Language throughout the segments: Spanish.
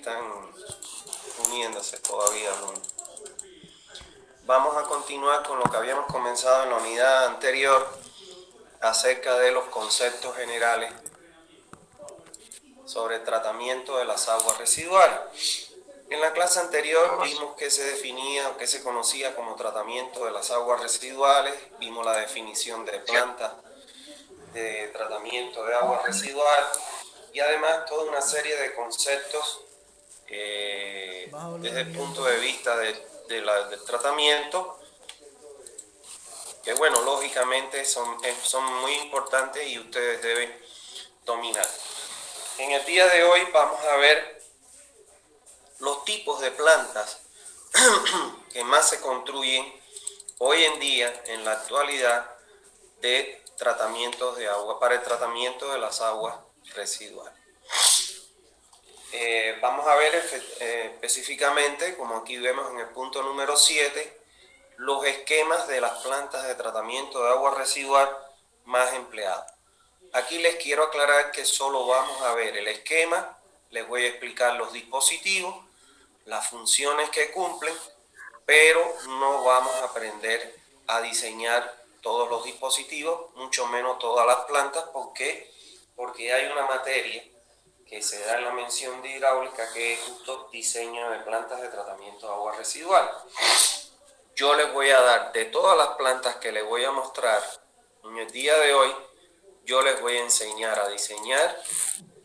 están uniéndose todavía algunos. Vamos a continuar con lo que habíamos comenzado en la unidad anterior acerca de los conceptos generales sobre el tratamiento de las aguas residuales. En la clase anterior vimos que se definía o que se conocía como tratamiento de las aguas residuales, vimos la definición de planta de tratamiento de agua residual y además toda una serie de conceptos desde el punto de vista del tratamiento que, bueno, lógicamente son muy importantes y ustedes deben dominar. En el día de hoy vamos a ver los tipos de plantas que más se construyen hoy en día, en la actualidad, de tratamientos de agua, para el tratamiento de las aguas residuales. Vamos a ver específicamente, como aquí vemos en el punto número 7, los esquemas de las plantas de tratamiento de agua residual más empleados. Aquí les quiero aclarar que solo vamos a ver el esquema, les voy a explicar los dispositivos, las funciones que cumplen, pero no vamos a aprender a diseñar todos los dispositivos, mucho menos todas las plantas. ¿Por qué? Porque hay una materia que se da en la mención de hidráulica que es justo diseño de plantas de tratamiento de agua residual. Yo les voy a dar, de todas las plantas que les voy a mostrar en el día de hoy, yo les voy a enseñar a diseñar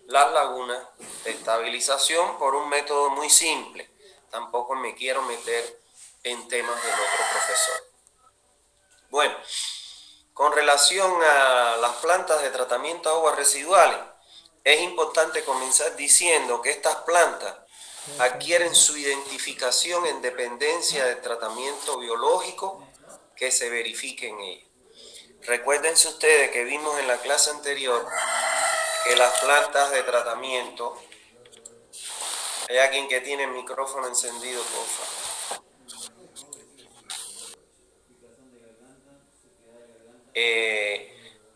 las lagunas de estabilización por un método muy simple. Tampoco me quiero meter en temas del otro profesor. Bueno, con relación a las plantas de tratamiento de aguas residuales, es importante comenzar diciendo que estas plantas adquieren su identificación en dependencia del tratamiento biológico que se verifique en ellas. Recuérdense ustedes que vimos en la clase anterior que las plantas de tratamiento, hay alguien que tiene el micrófono encendido, por favor.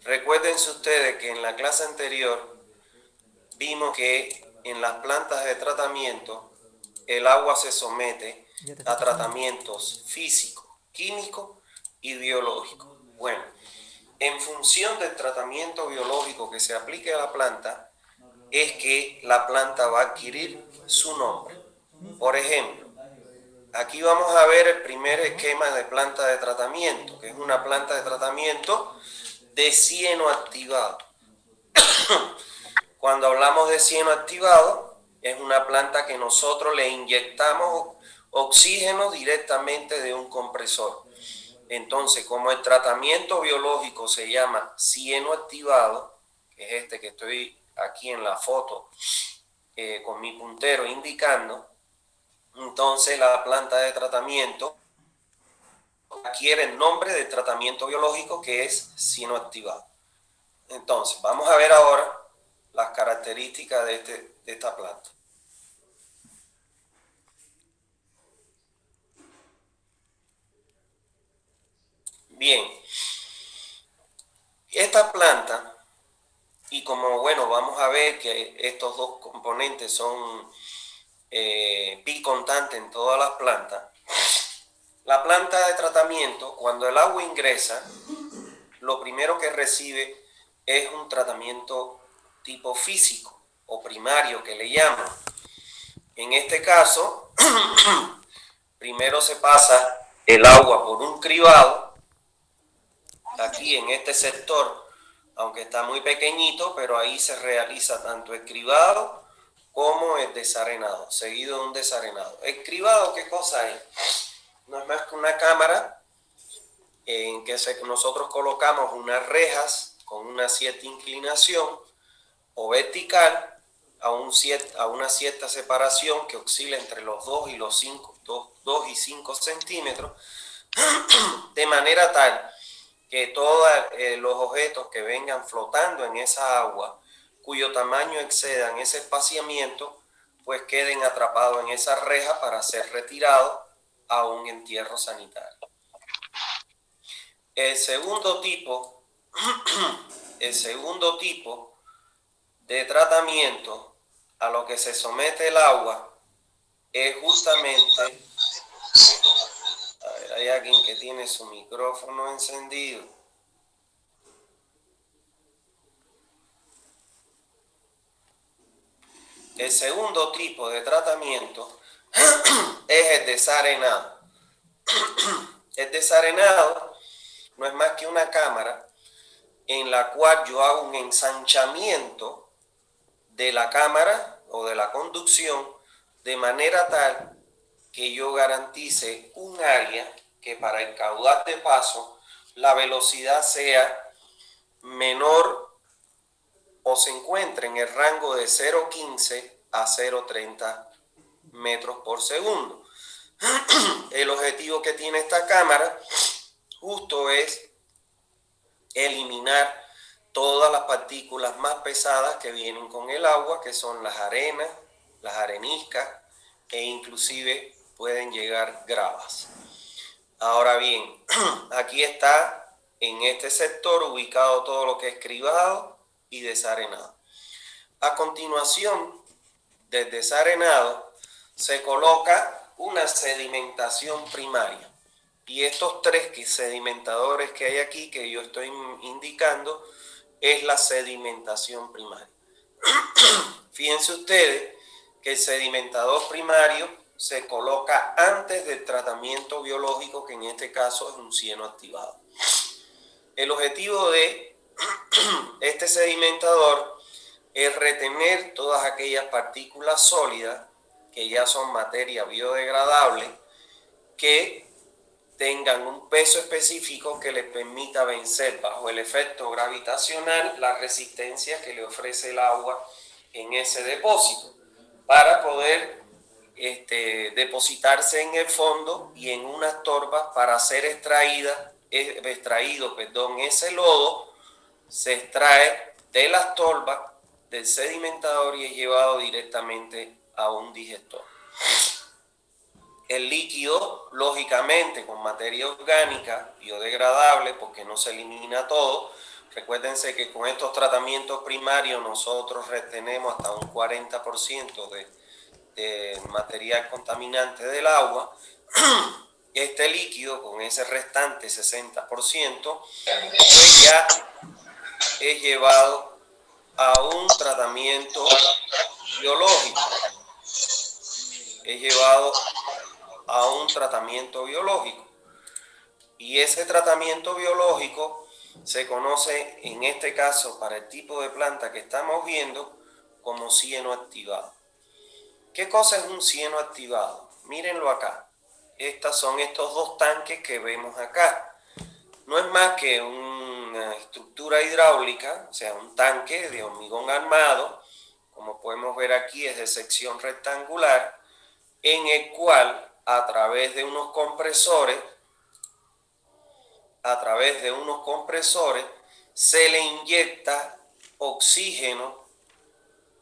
Recuérdense ustedes que en la clase anterior vimos que en las plantas de tratamiento el agua se somete a tratamientos físicos, químicos y biológicos. Bueno, en función del tratamiento biológico que se aplique a la planta, es que la planta va a adquirir su nombre. Por ejemplo, aquí vamos a ver el primer esquema de planta de tratamiento, que es una planta de tratamiento de cieno activado. Cuando hablamos de cieno activado, es una planta que nosotros le inyectamos oxígeno directamente de un compresor. Entonces, como el tratamiento biológico se llama cieno activado, que es este que estoy aquí en la foto con mi puntero indicando, entonces la planta de tratamiento adquiere el nombre de tratamiento biológico que es cieno activado. Entonces, vamos a ver ahora las características de esta planta. Bien, esta planta, y como bueno, vamos a ver que estos dos componentes son biconstantes en todas las plantas. La planta de tratamiento, cuando el agua ingresa, lo primero que recibe es un tratamiento tipo físico o primario que le llaman. En este caso, primero se pasa el agua por un cribado, aquí en este sector, aunque está muy pequeñito, pero ahí se realiza tanto el cribado como el desarenado, seguido de un desarenado. ¿El cribado qué cosa es? No es más que una cámara en que nosotros colocamos unas rejas con una cierta inclinación o vertical a una cierta separación que oscila entre los 2 y 5 centímetros, de manera tal que todos los objetos que vengan flotando en esa agua, cuyo tamaño excedan ese espaciamiento, pues queden atrapados en esa reja para ser retirados a un entierro sanitario. El segundo tipo de tratamiento a lo que se somete el agua es justamente, a ver, hay alguien que tiene su micrófono encendido. El segundo tipo de tratamiento es el desarenado. El desarenado no es más que una cámara en la cual yo hago un ensanchamiento de la cámara o de la conducción de manera tal que yo garantice un área que para el caudal de paso la velocidad sea menor o se encuentre en el rango de 0,15 a 0,30 metros por segundo. El objetivo que tiene esta cámara justo es eliminar todas las partículas más pesadas que vienen con el agua, que son las arenas, las areniscas e inclusive pueden llegar gravas. Ahora bien, aquí está en este sector ubicado todo lo que es cribado y desarenado. A continuación del desarenado se coloca una sedimentación primaria. Y estos tres sedimentadores que hay aquí, que yo estoy indicando, es la sedimentación primaria. Fíjense ustedes que el sedimentador primario se coloca antes del tratamiento biológico, que en este caso es un cieno activado. El objetivo de este sedimentador es retener todas aquellas partículas sólidas que ya son materia biodegradable, que tengan un peso específico que les permita vencer bajo el efecto gravitacional la resistencia que le ofrece el agua en ese depósito, para poder depositarse en el fondo y en unas torbas para ser extraído ese lodo. Se extrae de las torbas del sedimentador y es llevado directamente a un digestor. El líquido, lógicamente, con materia orgánica, biodegradable, porque no se elimina todo. Recuérdense que con estos tratamientos primarios nosotros retenemos hasta un 40% de material contaminante del agua. Este líquido, con ese restante 60%, pues ya es llevado a un tratamiento biológico. Es llevado a un tratamiento biológico. Y ese tratamiento biológico se conoce, en este caso, para el tipo de planta que estamos viendo, como cieno activado. ¿Qué cosa es un cieno activado? Mírenlo acá. Estos son estos dos tanques que vemos acá. No es más que una estructura hidráulica, o sea, un tanque de hormigón armado, como podemos ver aquí es de sección rectangular, en el cual a través de unos compresores se le inyecta oxígeno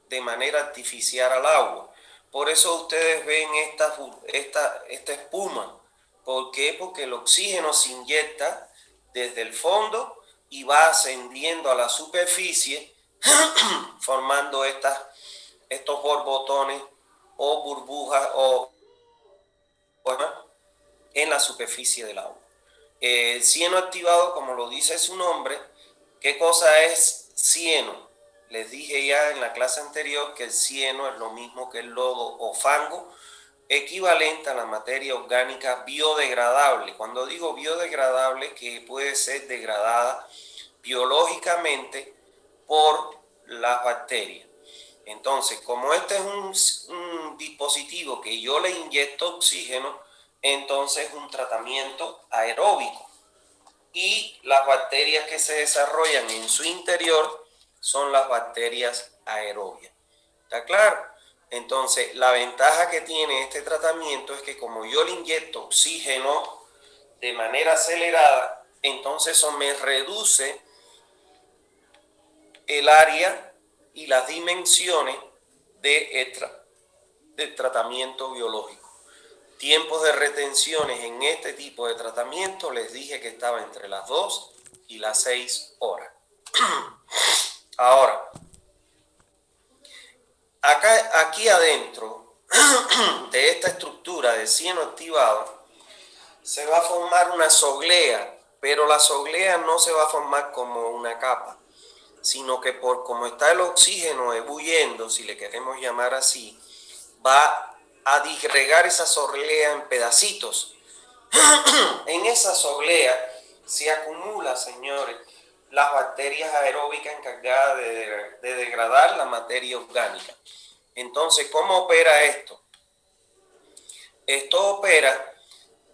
de manera artificial al agua. Por eso ustedes ven esta espuma. ¿Por qué? Porque el oxígeno se inyecta desde el fondo y va ascendiendo a la superficie formando estos borbotones o burbujas en la superficie del agua. El cieno activado, como lo dice su nombre, ¿qué cosa es cieno? Les dije ya en la clase anterior que el cieno es lo mismo que el lodo o fango, equivalente a la materia orgánica biodegradable. Cuando digo biodegradable, que puede ser degradada biológicamente por las bacterias. Entonces, como este es un dispositivo que yo le inyecto oxígeno, entonces es un tratamiento aeróbico. Y las bacterias que se desarrollan en su interior son las bacterias aerobias. ¿Está claro? Entonces, la ventaja que tiene este tratamiento es que como yo le inyecto oxígeno de manera acelerada, entonces eso me reduce el área y las dimensiones del tratamiento biológico. Tiempos de retenciones en este tipo de tratamiento les dije que estaba entre las 2 y las 6 horas. Ahora, aquí adentro de esta estructura de cieno activado, se va a formar una soglea, pero la soglea no se va a formar como una capa, sino que por como está el oxígeno ebulliendo, si le queremos llamar así, va a disgregar esa soglea en pedacitos. En esa soglea se acumula, señores, las bacterias aeróbicas encargadas de degradar la materia orgánica. Entonces, ¿cómo opera esto? Esto opera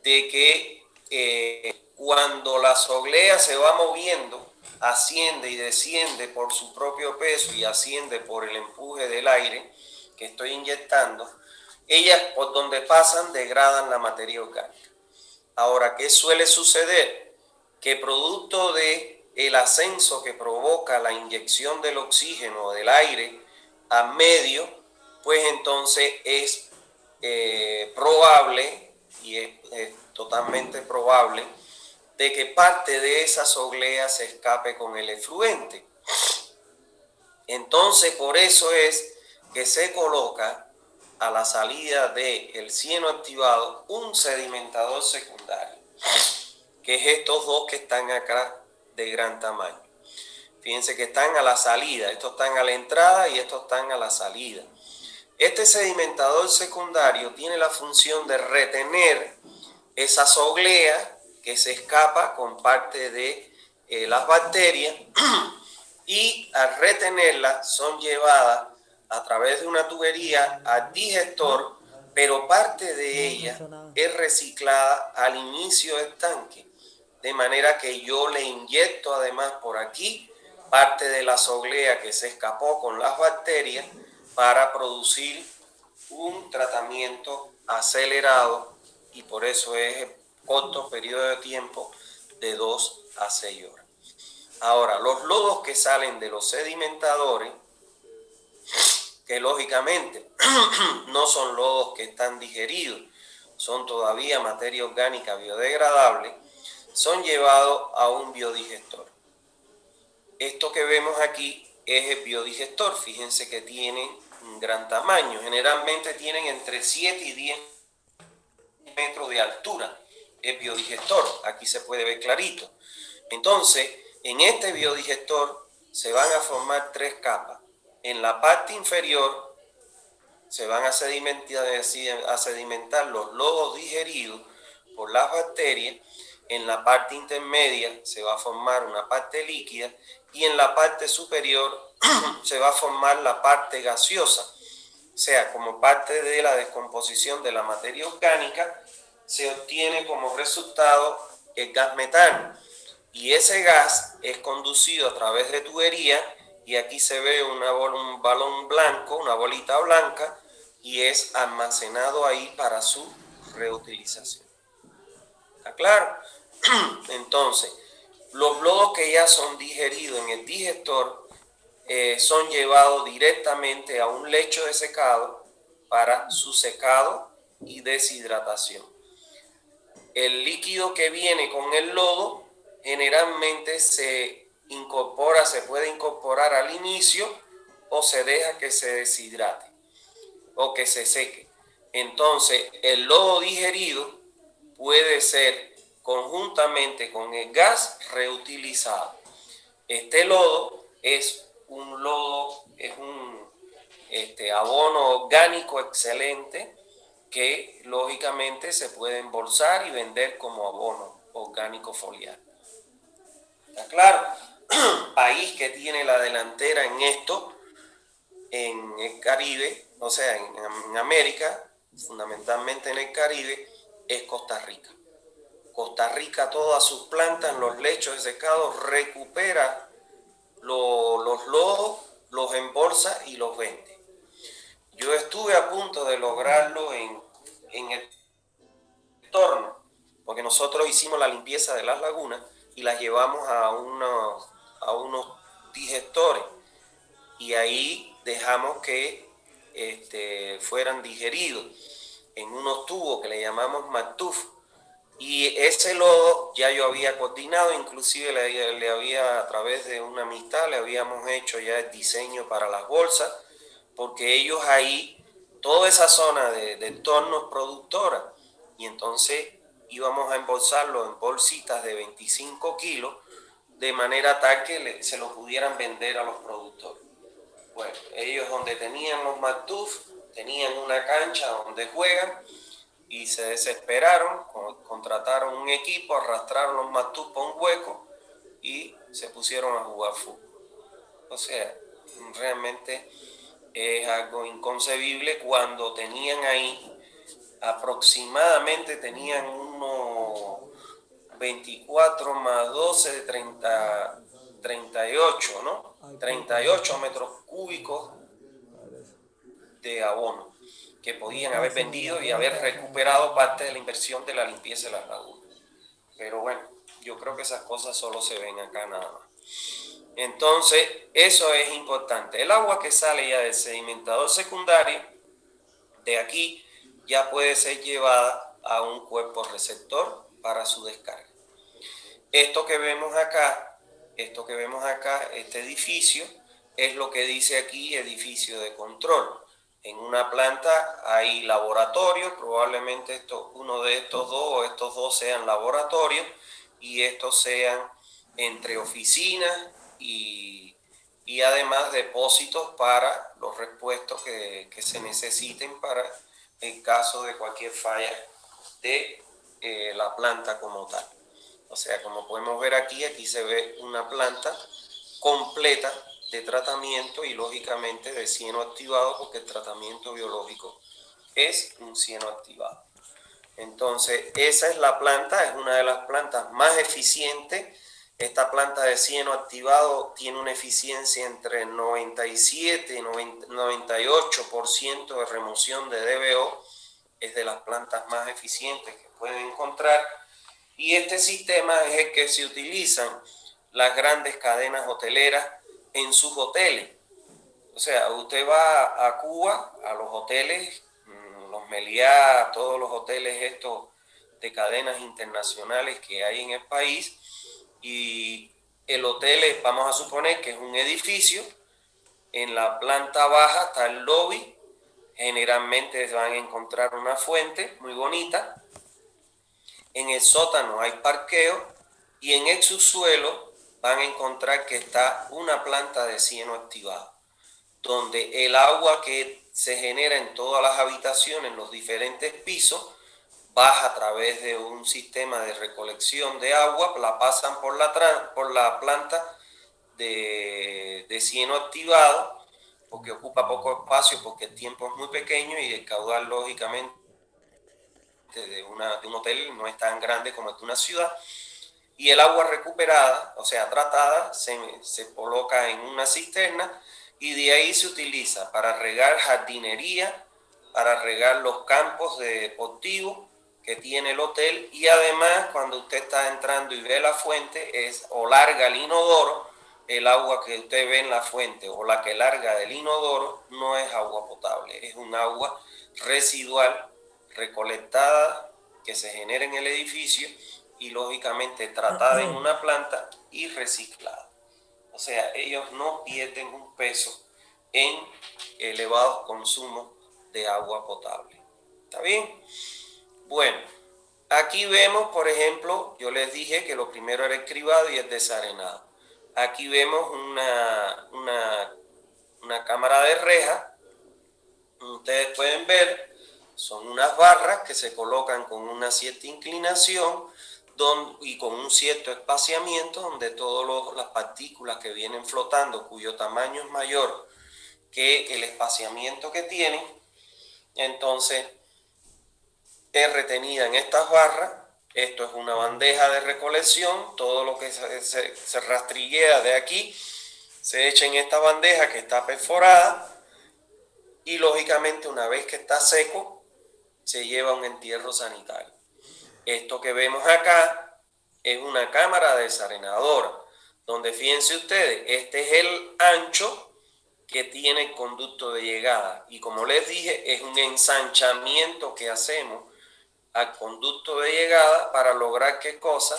de que cuando la soglea se va moviendo, asciende y desciende por su propio peso y asciende por el empuje del aire que estoy inyectando, ellas por donde pasan degradan la materia orgánica. Ahora, ¿qué suele suceder? Que producto de el ascenso que provoca la inyección del oxígeno del aire al medio, pues entonces es probable y es totalmente probable de que parte de esa soglea se escape con el efluente. Entonces, por eso es que se coloca a la salida del cieno activado un sedimentador secundario, que es estos dos que están acá de gran tamaño. Fíjense que están a la salida, estos están a la entrada y estos están a la salida. Este sedimentador secundario tiene la función de retener esa soglea que se escapa con parte de las bacterias y al retenerla son llevadas a través de una tubería al digestor, pero parte de ella es reciclada al inicio del tanque, de manera que yo le inyecto además por aquí parte de la soglea que se escapó con las bacterias para producir un tratamiento acelerado, y por eso es el corto periodo de tiempo de 2 a 6 horas. Ahora, los lodos que salen de los sedimentadores, que lógicamente no son lodos que están digeridos, son todavía materia orgánica biodegradable, son llevados a un biodigestor. Esto que vemos aquí es el biodigestor. Fíjense que tienen un gran tamaño. Generalmente tienen entre 7 y 10 metros de altura. El biodigestor, aquí se puede ver clarito. Entonces, en este biodigestor se van a formar 3 capas. En la parte inferior se van a sedimentar los lodos digeridos por las bacterias. En la parte intermedia se va a formar una parte líquida y en la parte superior se va a formar la parte gaseosa. O sea, como parte de la descomposición de la materia orgánica, se obtiene como resultado el gas metano. Y ese gas es conducido a través de tubería, y aquí se ve un balón blanco, una bolita blanca, y es almacenado ahí para su reutilización. ¿Está claro? Entonces, los lodos que ya son digeridos en el digestor son llevados directamente a un lecho de secado para su secado y deshidratación. El líquido que viene con el lodo generalmente se puede incorporar al inicio o se deja que se deshidrate o que se seque. Entonces, el lodo digerido puede ser conjuntamente con el gas reutilizado. Este lodo es un abono orgánico excelente que lógicamente se puede embolsar y vender como abono orgánico foliar. ¿Está claro? País que tiene la delantera en esto, en el Caribe, o sea, en América, fundamentalmente en el Caribe, es Costa Rica. Costa Rica, todas sus plantas, los lechos de secado, recupera los lodos, los embolsa y los vende. Yo estuve a punto de lograrlo en el entorno, porque nosotros hicimos la limpieza de las lagunas y las llevamos a unos digestores, y ahí dejamos que fueran digeridos en unos tubos que le llamamos Matuf. Y ese lodo ya yo había coordinado, inclusive le había, a través de una amistad, le habíamos hecho ya el diseño para las bolsas, porque ellos ahí toda esa zona de entorno es productora, y entonces íbamos a embolsarlo en bolsitas de 25 kilos, de manera tal que se lo pudieran vender a los productores. Bueno, ellos donde tenían los Macduff, tenían una cancha donde juegan, y se desesperaron, contrataron un equipo, arrastraron los Macduff por un hueco y se pusieron a jugar fútbol. O sea, realmente es algo inconcebible cuando tenían ahí, aproximadamente tenían unos 24 más 12 de 38, ¿no? 38 metros cúbicos de abono que podían haber vendido y haber recuperado parte de la inversión de la limpieza de las lagunas. Pero bueno, yo creo que esas cosas solo se ven acá nada más. Entonces, eso es importante. El agua que sale ya del sedimentador secundario, de aquí, ya puede ser llevada a un cuerpo receptor para su descarga. Esto que vemos acá, este edificio, es lo que dice aquí edificio de control. En una planta hay laboratorio, probablemente uno de estos dos o estos dos sean laboratorios, y estos sean entre oficinas y además depósitos para los repuestos que se necesiten para el caso de cualquier falla de la planta como tal. O sea, como podemos ver aquí se ve una planta completa de tratamiento y lógicamente de cieno activado, porque el tratamiento biológico es un cieno activado. Entonces, esa es la planta, es una de las plantas más eficientes. Esta planta de cieno activado tiene una eficiencia entre 97 y 98% de remoción de DBO. Es de las plantas más eficientes que pueden encontrar. Y este sistema es el que se utilizan las grandes cadenas hoteleras en sus hoteles. O sea, usted va a Cuba, a los hoteles, los Meliá, todos los hoteles estos de cadenas internacionales que hay en el país, y el hotel, vamos a suponer que es un edificio, en la planta baja está el lobby, generalmente van a encontrar una fuente muy bonita, en el sótano hay parqueo, y en el subsuelo van a encontrar que está una planta de cieno activado, donde el agua que se genera en todas las habitaciones, en los diferentes pisos, baja a través de un sistema de recolección de agua, la pasan por la planta de cieno activado, porque ocupa poco espacio, porque el tiempo es muy pequeño y el caudal lógicamente de un hotel no es tan grande como el de una ciudad, y el agua recuperada, o sea, tratada, se coloca en una cisterna, y de ahí se utiliza para regar jardinería, para regar los campos deportivos que tiene el hotel, y además cuando usted está entrando y ve la fuente o larga el inodoro, el agua que usted ve en la fuente o la que larga del inodoro no es agua potable, es un agua residual recolectada que se genera en el edificio y lógicamente tratada en una planta y reciclada. O sea, ellos no pierden un peso en elevados consumos de agua potable. ¿Está bien? Bueno, aquí vemos, por ejemplo, yo les dije que lo primero era el cribado y el desarenado. Aquí vemos una cámara de reja. Ustedes pueden ver, son unas barras que se colocan con una cierta inclinación y con un cierto espaciamiento, donde todas las partículas que vienen flotando, cuyo tamaño es mayor que el espaciamiento que tienen, entonces es retenida en estas barras. Esto es una bandeja de recolección, todo lo que se rastrillea de aquí se echa en esta bandeja que está perforada, y lógicamente una vez que está seco se lleva a un entierro sanitario. Esto que vemos acá es una cámara desarenadora, donde fíjense ustedes, este es el ancho que tiene el conducto de llegada, y como les dije, es un ensanchamiento que hacemos al conducto de llegada para lograr ¿qué cosa?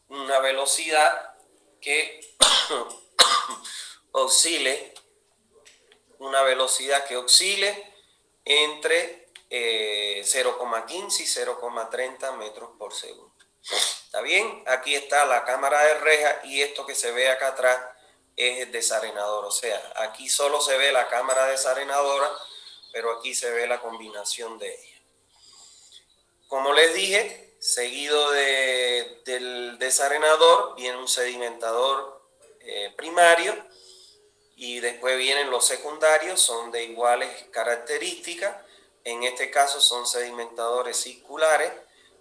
Una velocidad que oscile entre 0,15 y 0,30 metros por segundo. ¿Está bien? Aquí está la cámara de reja y esto que se ve acá atrás es el desarenador. O sea, aquí solo se ve la cámara desarenadora, pero aquí se ve la combinación de ellas. Como les dije, seguido del desarenador viene un sedimentador primario y después vienen los secundarios, son de iguales características. En este caso son sedimentadores circulares.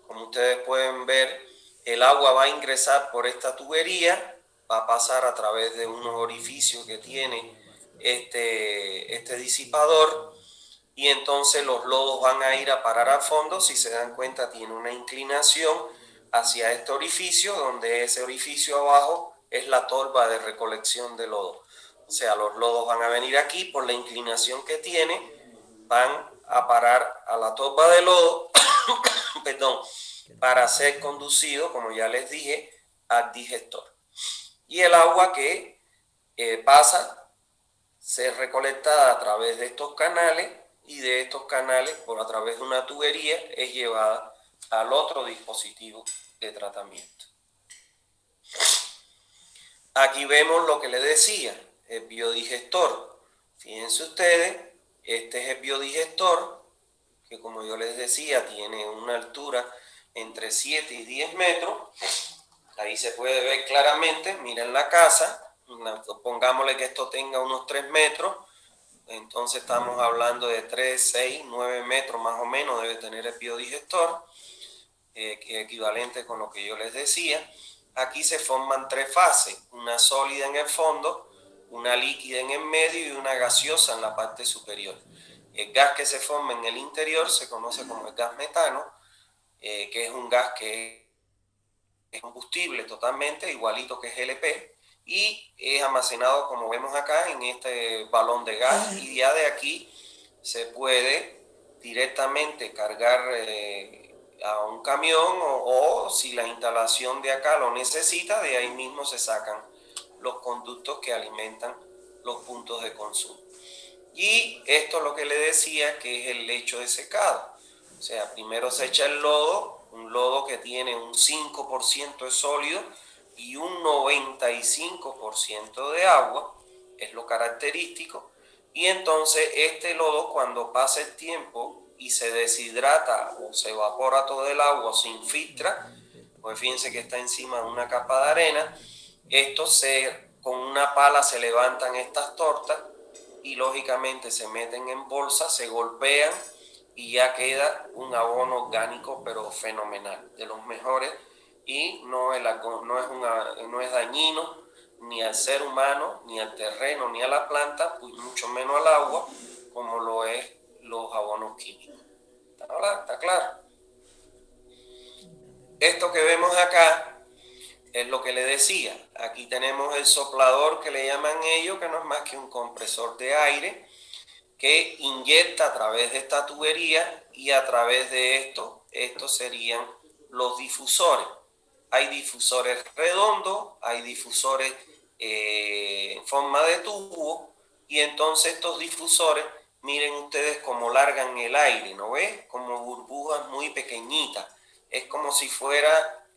Como ustedes pueden ver, el agua va a ingresar por esta tubería, va a pasar a través de unos orificios que tiene este disipador, y entonces los lodos van a ir a parar al fondo. Si se dan cuenta, tiene una inclinación hacia este orificio, donde ese orificio abajo es la tolva de recolección de lodo. O sea, los lodos van a venir aquí por la inclinación que tiene, van a parar a la tolva de lodo, perdón, para ser conducido, como ya les dije, al digestor. Y el agua que pasa, ser recolectada a través de estos canales, y de estos canales, por a través de una tubería, es llevada al otro dispositivo de tratamiento. Aquí vemos lo que les decía, el biodigestor. Fíjense ustedes, este es el biodigestor, que como yo les decía, tiene una altura entre 7 y 10 metros. Ahí se puede ver claramente, miren la casa, pongámosle que esto tenga unos 3 metros, entonces estamos hablando de 3, 6, 9 metros más o menos debe tener el biodigestor, que es equivalente con lo que yo les decía. Aquí se forman 3 fases, una sólida en el fondo, una líquida en el medio y una gaseosa en la parte superior. El gas que se forma en el interior se conoce como el gas metano, que es un gas que es combustible totalmente, igualito que GLP, y es almacenado, como vemos acá, en este balón de gas, y ya de aquí se puede directamente cargar a un camión, o si la instalación de acá lo necesita, de ahí mismo se sacan los conductos que alimentan los puntos de consumo. Y esto es lo que le decía, que es el lecho de secado. O sea, primero se echa el lodo, un lodo que tiene un 5% de sólido y un 95% de agua, es lo característico. Y entonces este lodo, cuando pasa el tiempo y se deshidrata o se evapora todo el agua o se infiltra, pues fíjense que está encima de una capa de arena, con una pala se levantan estas tortas y lógicamente se meten en bolsa, se golpean y ya queda un abono orgánico, pero fenomenal, de los mejores, y no es dañino ni al ser humano, ni al terreno, ni a la planta, pues mucho menos al agua, como lo es los abonos químicos. ¿Está claro? Esto que vemos acá es lo que le decía. Aquí tenemos el soplador, que le llaman ellos, que no es más que un compresor de aire que inyecta a través de esta tubería, y a través de estos serían los difusores. Hay difusores redondos, hay difusores en forma de tubo, y entonces estos difusores, miren ustedes cómo largan el aire, ¿no ves? Como burbujas muy pequeñitas. Es como si fuera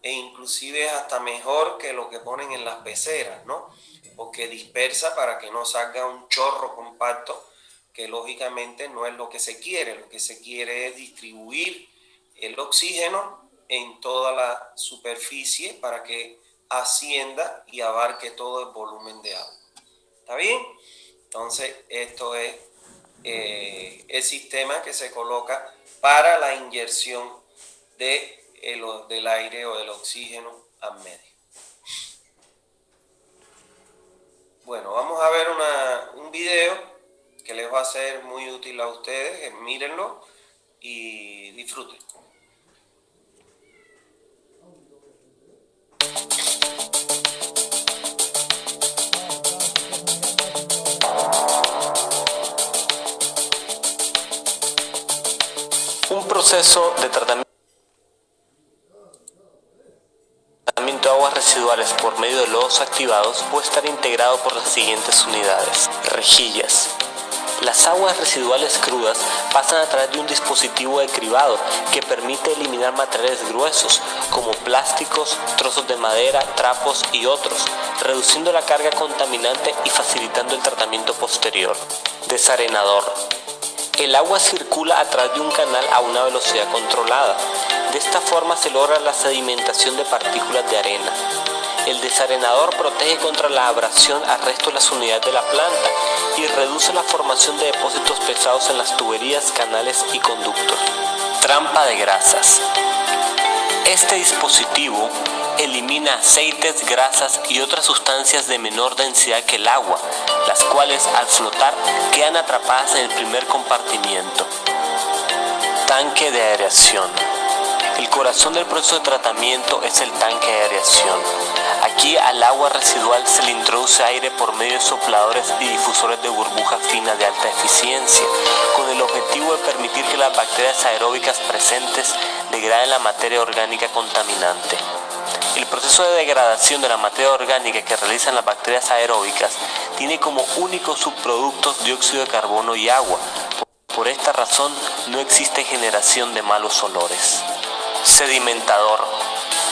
e inclusive hasta mejor que lo que ponen en las peceras, ¿no? Porque dispersa para que no salga un chorro compacto, que lógicamente no es lo que se quiere. Lo que se quiere es distribuir el oxígeno en toda la superficie para que ascienda y abarque todo el volumen de agua. ¿Está bien? Entonces esto es el sistema que se coloca para la inyección del aire o del oxígeno al medio. Bueno, vamos a ver un video que les va a ser muy útil a ustedes. Mírenlo y disfruten. Un proceso de tratamiento de aguas residuales por medio de lodos activados puede estar integrado por las siguientes unidades: rejillas, Las aguas residuales crudas pasan a través de un dispositivo de cribado que permite eliminar materiales gruesos como plásticos, trozos de madera, trapos y otros, reduciendo la carga contaminante y facilitando el tratamiento posterior. Desarenador. El agua circula a través de un canal a una velocidad controlada. De esta forma se logra la sedimentación de partículas de arena. El desarenador protege contra la abrasión al resto de las unidades de la planta y reduce la formación de depósitos pesados en las tuberías, canales y conductos. Trampa de grasas. Este dispositivo elimina aceites, grasas y otras sustancias de menor densidad que el agua, las cuales al flotar quedan atrapadas en el primer compartimiento. Tanque de aireación. El corazón del proceso de tratamiento es el tanque de aireación. Aquí al agua residual se le introduce aire por medio de sopladores y difusores de burbuja fina de alta eficiencia, con el objetivo de permitir que las bacterias aeróbicas presentes degraden la materia orgánica contaminante. El proceso de degradación de la materia orgánica que realizan las bacterias aeróbicas tiene como únicos subproductos dióxido de carbono y agua. Por esta razón no existe generación de malos olores. Sedimentador.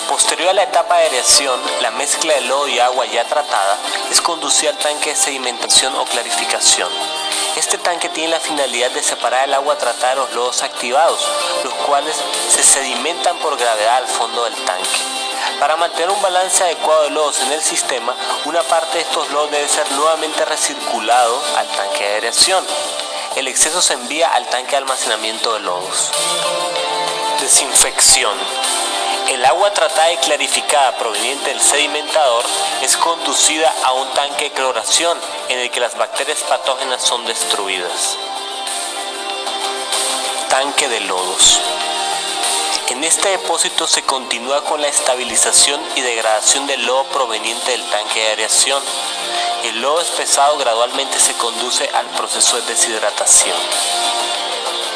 Posterior a la etapa de aireación, la mezcla de lodo y agua ya tratada es conducida al tanque de sedimentación o clarificación. Este tanque tiene la finalidad de separar el agua tratada de los lodos activados, los cuales se sedimentan por gravedad al fondo del tanque. Para mantener un balance adecuado de lodos en el sistema, una parte de estos lodos debe ser nuevamente recirculado al tanque de aireación. El exceso se envía al tanque de almacenamiento de lodos. Desinfección. El agua tratada y clarificada proveniente del sedimentador es conducida a un tanque de cloración en el que las bacterias patógenas son destruidas. Tanque de lodos. En este depósito se continúa con la estabilización y degradación del lodo proveniente del tanque de aireación. El lodo espesado gradualmente se conduce al proceso de deshidratación.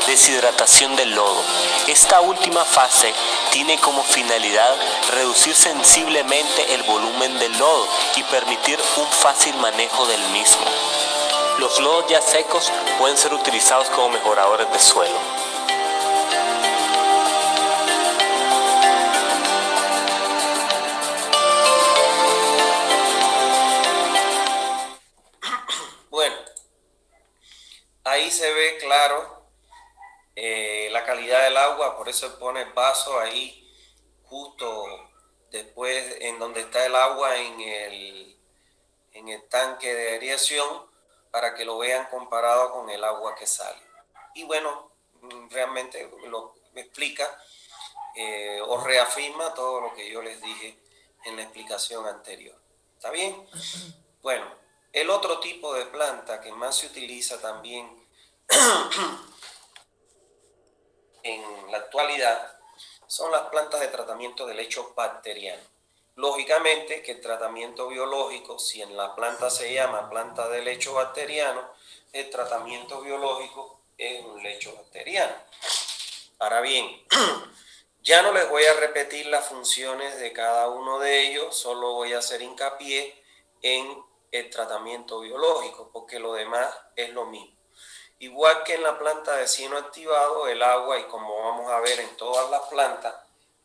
Deshidratación del lodo. Esta última fase tiene como finalidad reducir sensiblemente el volumen del lodo y permitir un fácil manejo del mismo. Los lodos ya secos pueden ser utilizados como mejoradores de suelo. Bueno, ahí se ve claro la calidad del agua, por eso pone el vaso ahí justo después en donde está el agua en el tanque de aireación para que lo vean comparado con el agua que sale. Y bueno, realmente lo explica o reafirma todo lo que yo les dije en la explicación anterior. ¿Está bien? Bueno, el otro tipo de planta que más se utiliza también en la actualidad son las plantas de tratamiento de lecho bacteriano. Lógicamente que el tratamiento biológico, si en la planta se llama planta de lecho bacteriano, el tratamiento biológico es un lecho bacteriano. Ahora bien, ya no les voy a repetir las funciones de cada uno de ellos, solo voy a hacer hincapié en el tratamiento biológico, porque lo demás es lo mismo. Igual que en la planta de cieno activado, el agua, y como vamos a ver en todas las plantas,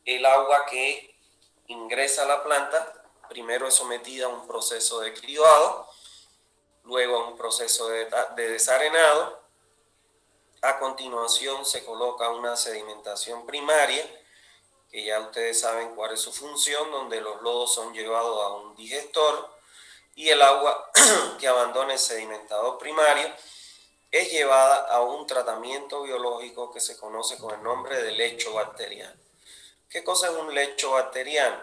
el agua que ingresa a la planta, primero es sometida a un proceso de cribado, luego a un proceso de desarenado, a continuación se coloca una sedimentación primaria, que ya ustedes saben cuál es su función, donde los lodos son llevados a un digestor, y el agua que abandona el sedimentador primario es llevada a un tratamiento biológico que se conoce con el nombre de lecho bacteriano. ¿Qué cosa es un lecho bacteriano?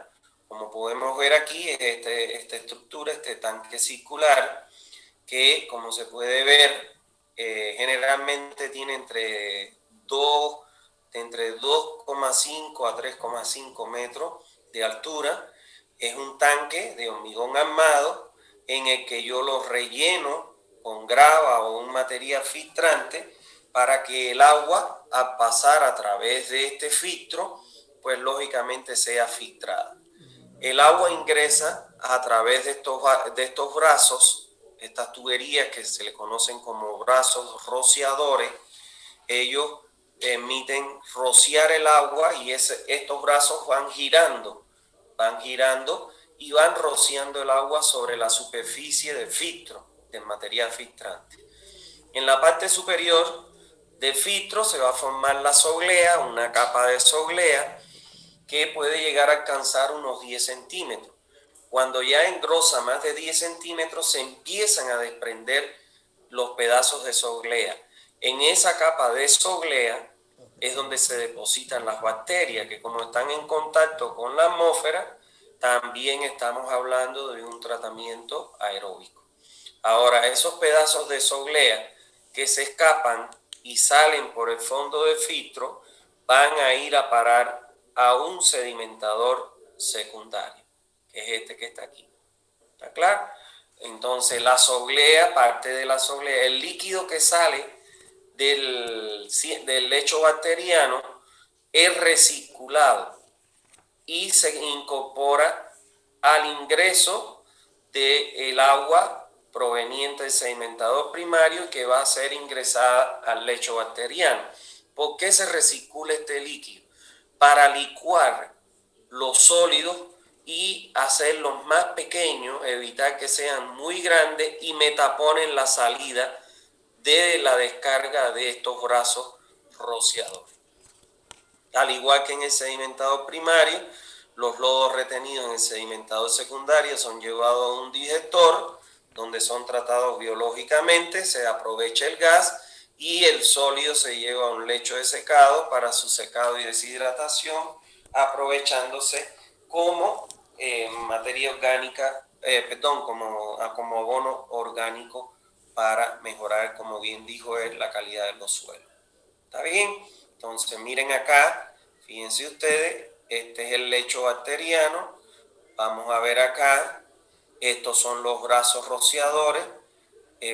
Como podemos ver aquí, es esta estructura, este tanque circular, que como se puede ver, generalmente tiene entre 2,5 a 3,5 metros de altura. Es un tanque de hormigón armado en el que yo lo relleno con grava o un material filtrante para que el agua, al pasar a través de este filtro, pues lógicamente sea filtrada. El agua ingresa a través de estos brazos estas tuberías que se le conocen como brazos rociadores, ellos permiten rociar el agua y estos brazos van girando y van rociando el agua sobre la superficie del filtro, del material filtrante. En la parte superior del filtro se va a formar la soglea, una capa de soglea que puede llegar a alcanzar unos 10 centímetros. Cuando ya engrosa más de 10 centímetros se empiezan a desprender los pedazos de soglea. En esa capa de soglea es donde se depositan las bacterias que, como están en contacto con la atmósfera, también estamos hablando de un tratamiento aeróbico. Ahora, esos pedazos de soglea que se escapan y salen por el fondo del filtro van a ir a parar a un sedimentador secundario, que es este que está aquí. ¿Está claro? Entonces la soglea, parte de la soglea, el líquido que sale del lecho bacteriano es recirculado y se incorpora al ingreso del agua proveniente del sedimentador primario que va a ser ingresada al lecho bacteriano. ¿Por qué se recircula este líquido? Para licuar los sólidos y hacerlos más pequeños, evitar que sean muy grandes y me taponen la salida de la descarga de estos brazos rociadores. Al igual que en el sedimentador primario, los lodos retenidos en el sedimentador secundario son llevados a un digestor donde son tratados biológicamente, se aprovecha el gas y el sólido se lleva a un lecho de secado para su secado y deshidratación, aprovechándose como materia orgánica, como abono orgánico para mejorar, como bien dijo él, la calidad de los suelos. ¿Está bien? Entonces miren acá, fíjense ustedes, este es el lecho bacteriano. Vamos a ver acá, estos son los brazos rociadores.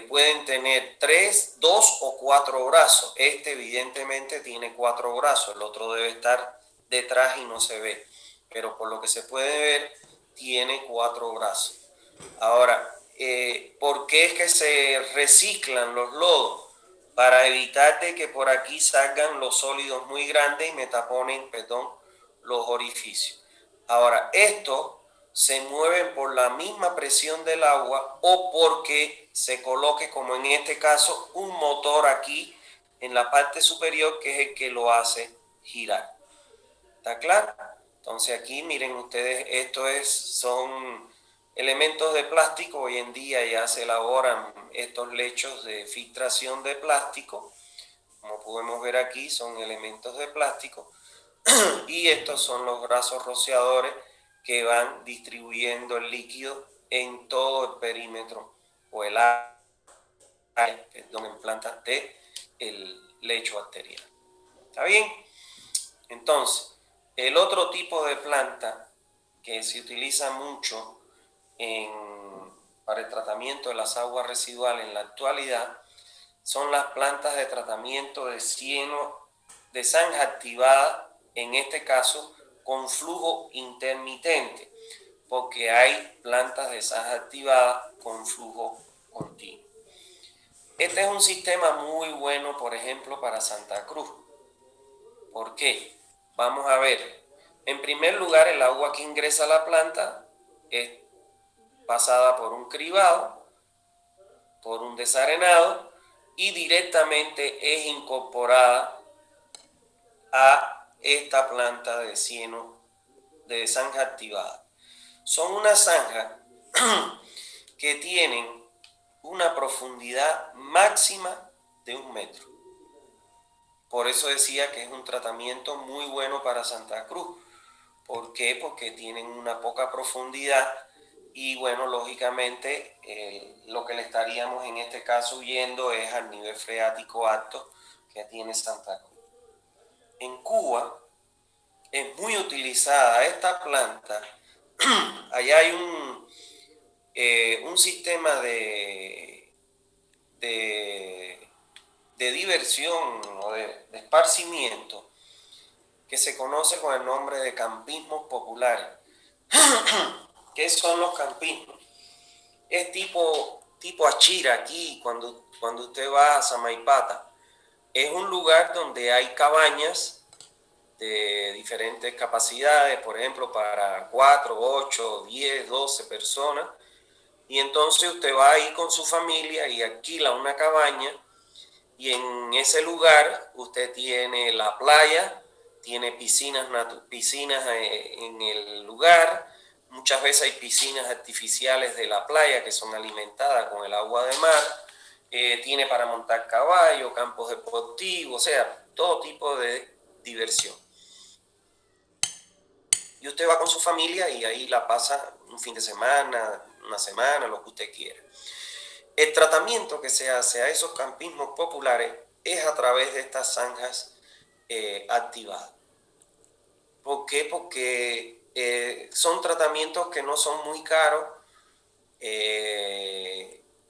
Pueden tener 3, 2 o 4 brazos. Este evidentemente tiene 4 brazos, el otro debe estar detrás y no se ve. Pero por lo que se puede ver, tiene 4 brazos. Ahora, ¿por qué es que se reciclan los lodos? Para evitar de que por aquí salgan los sólidos muy grandes y me taponen, los orificios. Ahora, estos se mueven por la misma presión del agua o porque se coloque, como en este caso, un motor aquí en la parte superior que es el que lo hace girar. ¿Está claro? Entonces aquí miren ustedes, son elementos de plástico. Hoy en día ya se elaboran estos lechos de filtración de plástico. Como podemos ver aquí, son elementos de plástico. Y estos son los brazos rociadores que van distribuyendo el líquido en todo el perímetro o el área, perdón, en plantas del lecho bacteriano. ¿Está bien? Entonces, el otro tipo de planta que se utiliza mucho para el tratamiento de las aguas residuales en la actualidad son las plantas de tratamiento de cieno de zanja activada, en este caso con flujo intermitente, porque hay plantas de zanja activada con flujo continuo. Este es un sistema muy bueno, por ejemplo, para Santa Cruz. ¿Por qué? Vamos a ver. En primer lugar, el agua que ingresa a la planta es pasada por un cribado, por un desarenado y directamente es incorporada a esta planta de cieno de zanja activada. Son unas zanjas que tienen una profundidad máxima de 1 metro. Por eso decía que es un tratamiento muy bueno para Santa Cruz. ¿Por qué? Porque tienen una poca profundidad y bueno, lógicamente lo que le estaríamos en este caso huyendo es al nivel freático alto que tiene Santa Cruz. En Cuba es muy utilizada esta planta. Allá hay un sistema de diversión o de esparcimiento que se conoce con el nombre de campismos populares. ¿Qué son los campismos? Es tipo tipo Achira aquí, cuando usted va a Samaipata. Es un lugar donde hay cabañas de diferentes capacidades, por ejemplo, para 4, 8, 10, 12 personas. Y entonces usted va ahí con su familia y alquila una cabaña, y en ese lugar usted tiene la playa, tiene piscinas en el lugar. Muchas veces hay piscinas artificiales de la playa que son alimentadas con el agua de mar. Tiene para montar caballo, campos deportivos, o sea, todo tipo de diversión. Y usted va con su familia y ahí la pasa un fin de semana, una semana, lo que usted quiera. El tratamiento que se hace a esos campismos populares es a través de estas zanjas activadas. ¿Por qué? Porque son tratamientos que no son muy caros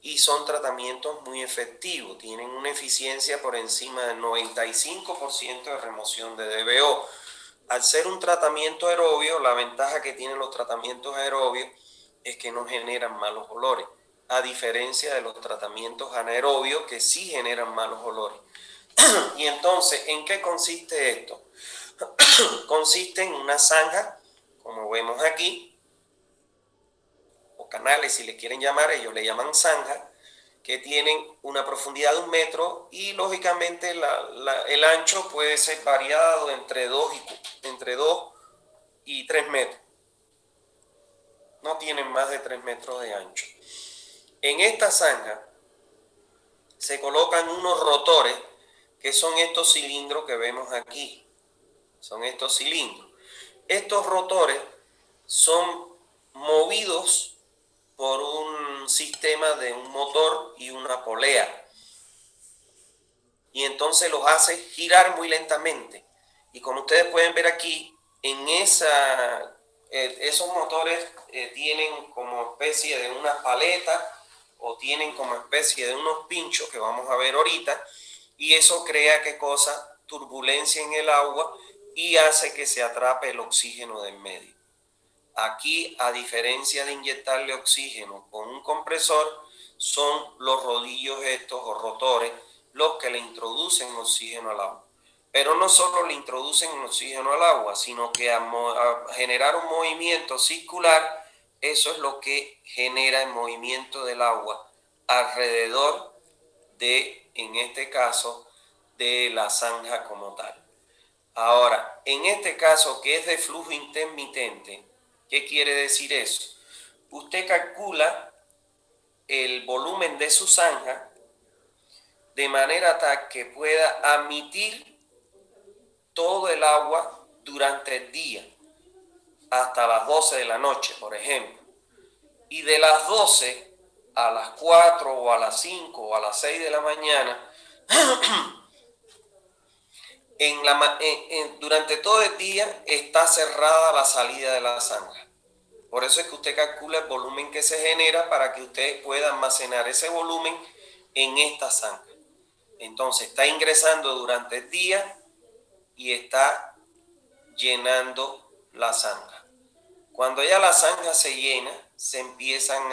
y son tratamientos muy efectivos. Tienen una eficiencia por encima del 95% de remoción de DBO. Al ser un tratamiento aerobio, la ventaja que tienen los tratamientos aerobios es que no generan malos olores, a diferencia de los tratamientos anaerobios que sí generan malos olores. Y entonces, ¿en qué consiste esto? Consiste en una zanja, como vemos aquí, o canales si le quieren llamar, ellos le llaman zanja, que tienen una profundidad de 1 metro y lógicamente el ancho puede ser variado entre 2 y 3 metros. No tienen más de 3 metros de ancho. En esta zanja se colocan unos rotores que son estos cilindros que vemos aquí. Son estos cilindros. Estos rotores son movidos por un sistema de un motor y una polea. Y entonces los hace girar muy lentamente. Y como ustedes pueden ver aquí, en esos motores tienen como especie de unas paletas o tienen como especie de unos pinchos que vamos a ver ahorita, y eso crea ¿qué cosa? Turbulencia en el agua y hace que se atrape el oxígeno del medio. Aquí, a diferencia de inyectarle oxígeno con un compresor, son los rodillos estos o rotores los que le introducen oxígeno al agua. Pero no solo le introducen oxígeno al agua, sino que a generar un movimiento circular, eso es lo que genera el movimiento del agua alrededor de, en este caso, de la zanja como tal. Ahora, en este caso que es de flujo intermitente, ¿qué quiere decir eso? Usted calcula el volumen de su zanja de manera tal que pueda admitir todo el agua durante el día, hasta las 12 de la noche, por ejemplo. Y de las 12 a las 4 o a las 5 o a las 6 de la mañana, durante todo el día está cerrada la salida de la zanja. Por eso es que usted calcula el volumen que se genera para que usted pueda almacenar ese volumen en esta zanja. Entonces está ingresando durante el día y está llenando la zanja. Cuando ya la zanja se llena, se empiezan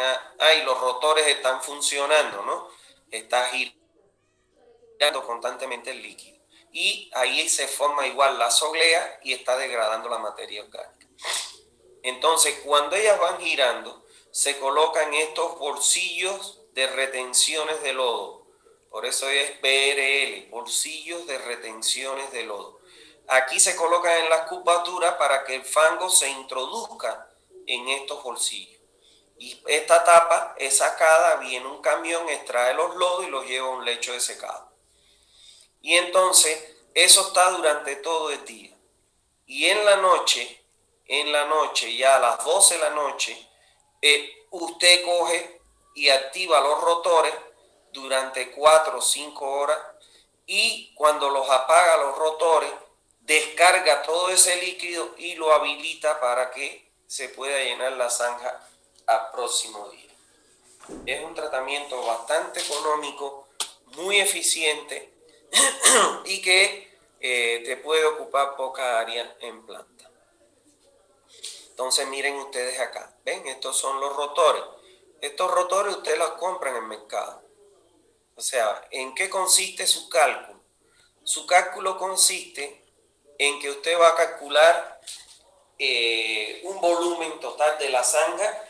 y los rotores están funcionando, ¿no? Está girando constantemente el líquido. Y ahí se forma igual la soglea y está degradando la materia orgánica. Entonces, cuando ellas van girando, se colocan estos bolsillos de retenciones de lodo. Por eso es BRL, bolsillos de retenciones de lodo. Aquí se colocan en las curvaturas para que el fango se introduzca en estos bolsillos. Y esta tapa es sacada, viene un camión, extrae los lodos y los lleva a un lecho de secado. Y entonces, eso está durante todo el día. Y en la noche, ya a las 12 de la noche, usted coge y activa los rotores durante 4 o 5 horas, y cuando los apaga los rotores, descarga todo ese líquido y lo habilita para que se pueda llenar la zanja al próximo día. Es un tratamiento bastante económico, muy eficiente y que te puede ocupar poca área en planta. Entonces miren ustedes acá, ¿ven? Estos son los rotores. Estos rotores usted los compra en el mercado. O sea, ¿en qué consiste su cálculo? Su cálculo consiste en que usted va a calcular un volumen total de la zanja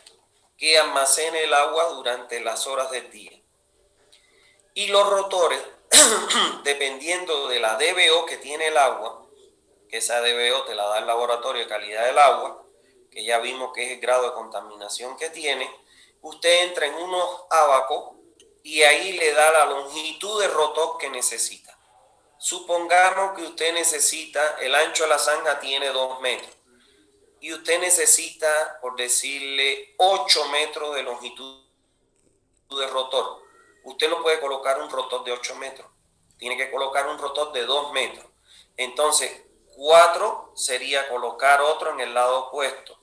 que almacene el agua durante las horas del día. Y los rotores, dependiendo de la DBO que tiene el agua, que esa DBO te la da el laboratorio de calidad del agua, que ya vimos que es el grado de contaminación que tiene, usted entra en unos abacos y ahí le da la longitud de rotor que necesita. Supongamos que usted necesita, el ancho de la zanja tiene 2 metros y usted necesita, por decirle, 8 metros de longitud de rotor. Usted no puede colocar un rotor de 8 metros, tiene que colocar un rotor de 2 metros. Entonces, 4 sería colocar otro en el lado opuesto,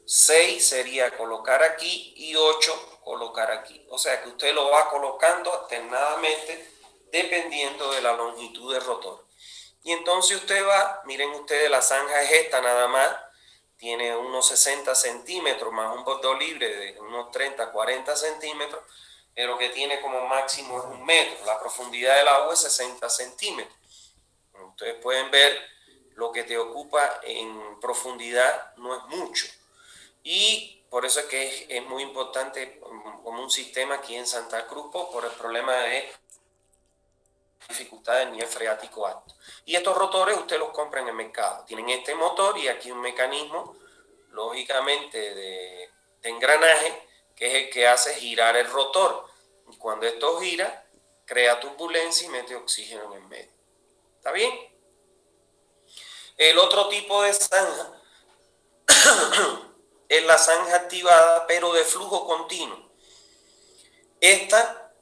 6 sería colocar aquí y 8 colocar aquí. O sea que usted lo va colocando alternadamente dependiendo de la longitud del rotor. Y entonces usted va, miren ustedes, la zanja es esta nada más, tiene unos 60 centímetros más un bordón libre de unos 30, 40 centímetros, pero que tiene como máximo es 1 metro. La profundidad del agua es 60 centímetros. Ustedes pueden ver lo que te ocupa en profundidad no es mucho. Y por eso es que es muy importante como un sistema aquí en Santa Cruz por el problema de dificultad del nivel freático alto. Y estos rotores usted los compra en el mercado. Tienen este motor y aquí un mecanismo, lógicamente, de engranaje, que es el que hace girar el rotor. Y cuando esto gira, crea turbulencia y mete oxígeno en el medio. ¿Está bien? El otro tipo de zanja es la zanja activada, pero de flujo continuo. Esta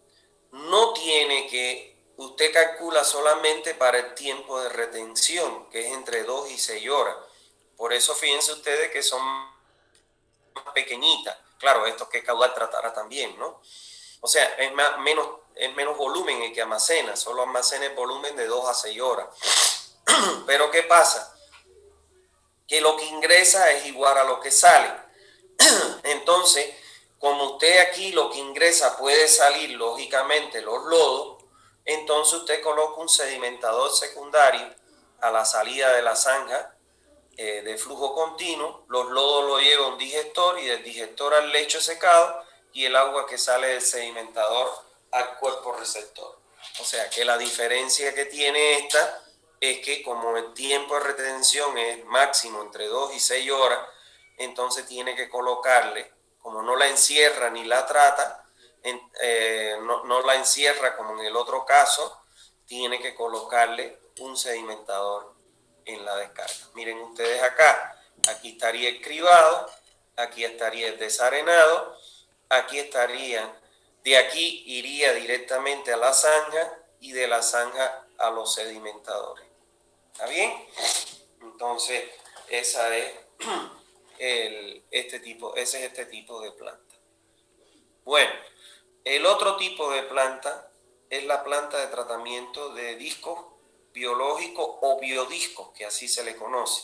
no tiene que, usted calcula solamente para el tiempo de retención, que es entre 2 y 6 horas. Por eso fíjense ustedes que son más pequeñitas. Claro, esto que caudal tratará también, ¿no? O sea, es menos volumen el que almacena, solo almacena el volumen de 2 a 6 horas. Pero ¿qué pasa? Que lo que ingresa es igual a lo que sale. Entonces, como usted aquí lo que ingresa puede salir lógicamente los lodos, entonces usted coloca un sedimentador secundario a la salida de la zanja de flujo continuo, los lodos lo lleva a un digestor y del digestor al lecho secado y el agua que sale del sedimentador al cuerpo receptor. O sea que la diferencia que tiene esta es que como el tiempo de retención es máximo entre 2 y 6 horas, entonces tiene que colocarle, como no la encierra ni la trata, no la encierra como en el otro caso, tiene que colocarle un sedimentador en la descarga. Miren ustedes acá, aquí estaría el cribado, aquí estaría el desarenado, aquí estaría, de aquí iría directamente a la zanja y de la zanja a los sedimentadores. ¿Está bien? Entonces, esa es ese es este tipo de planta. Bueno, el otro tipo de planta es la planta de tratamiento de discos biológicos o biodiscos, que así se le conoce.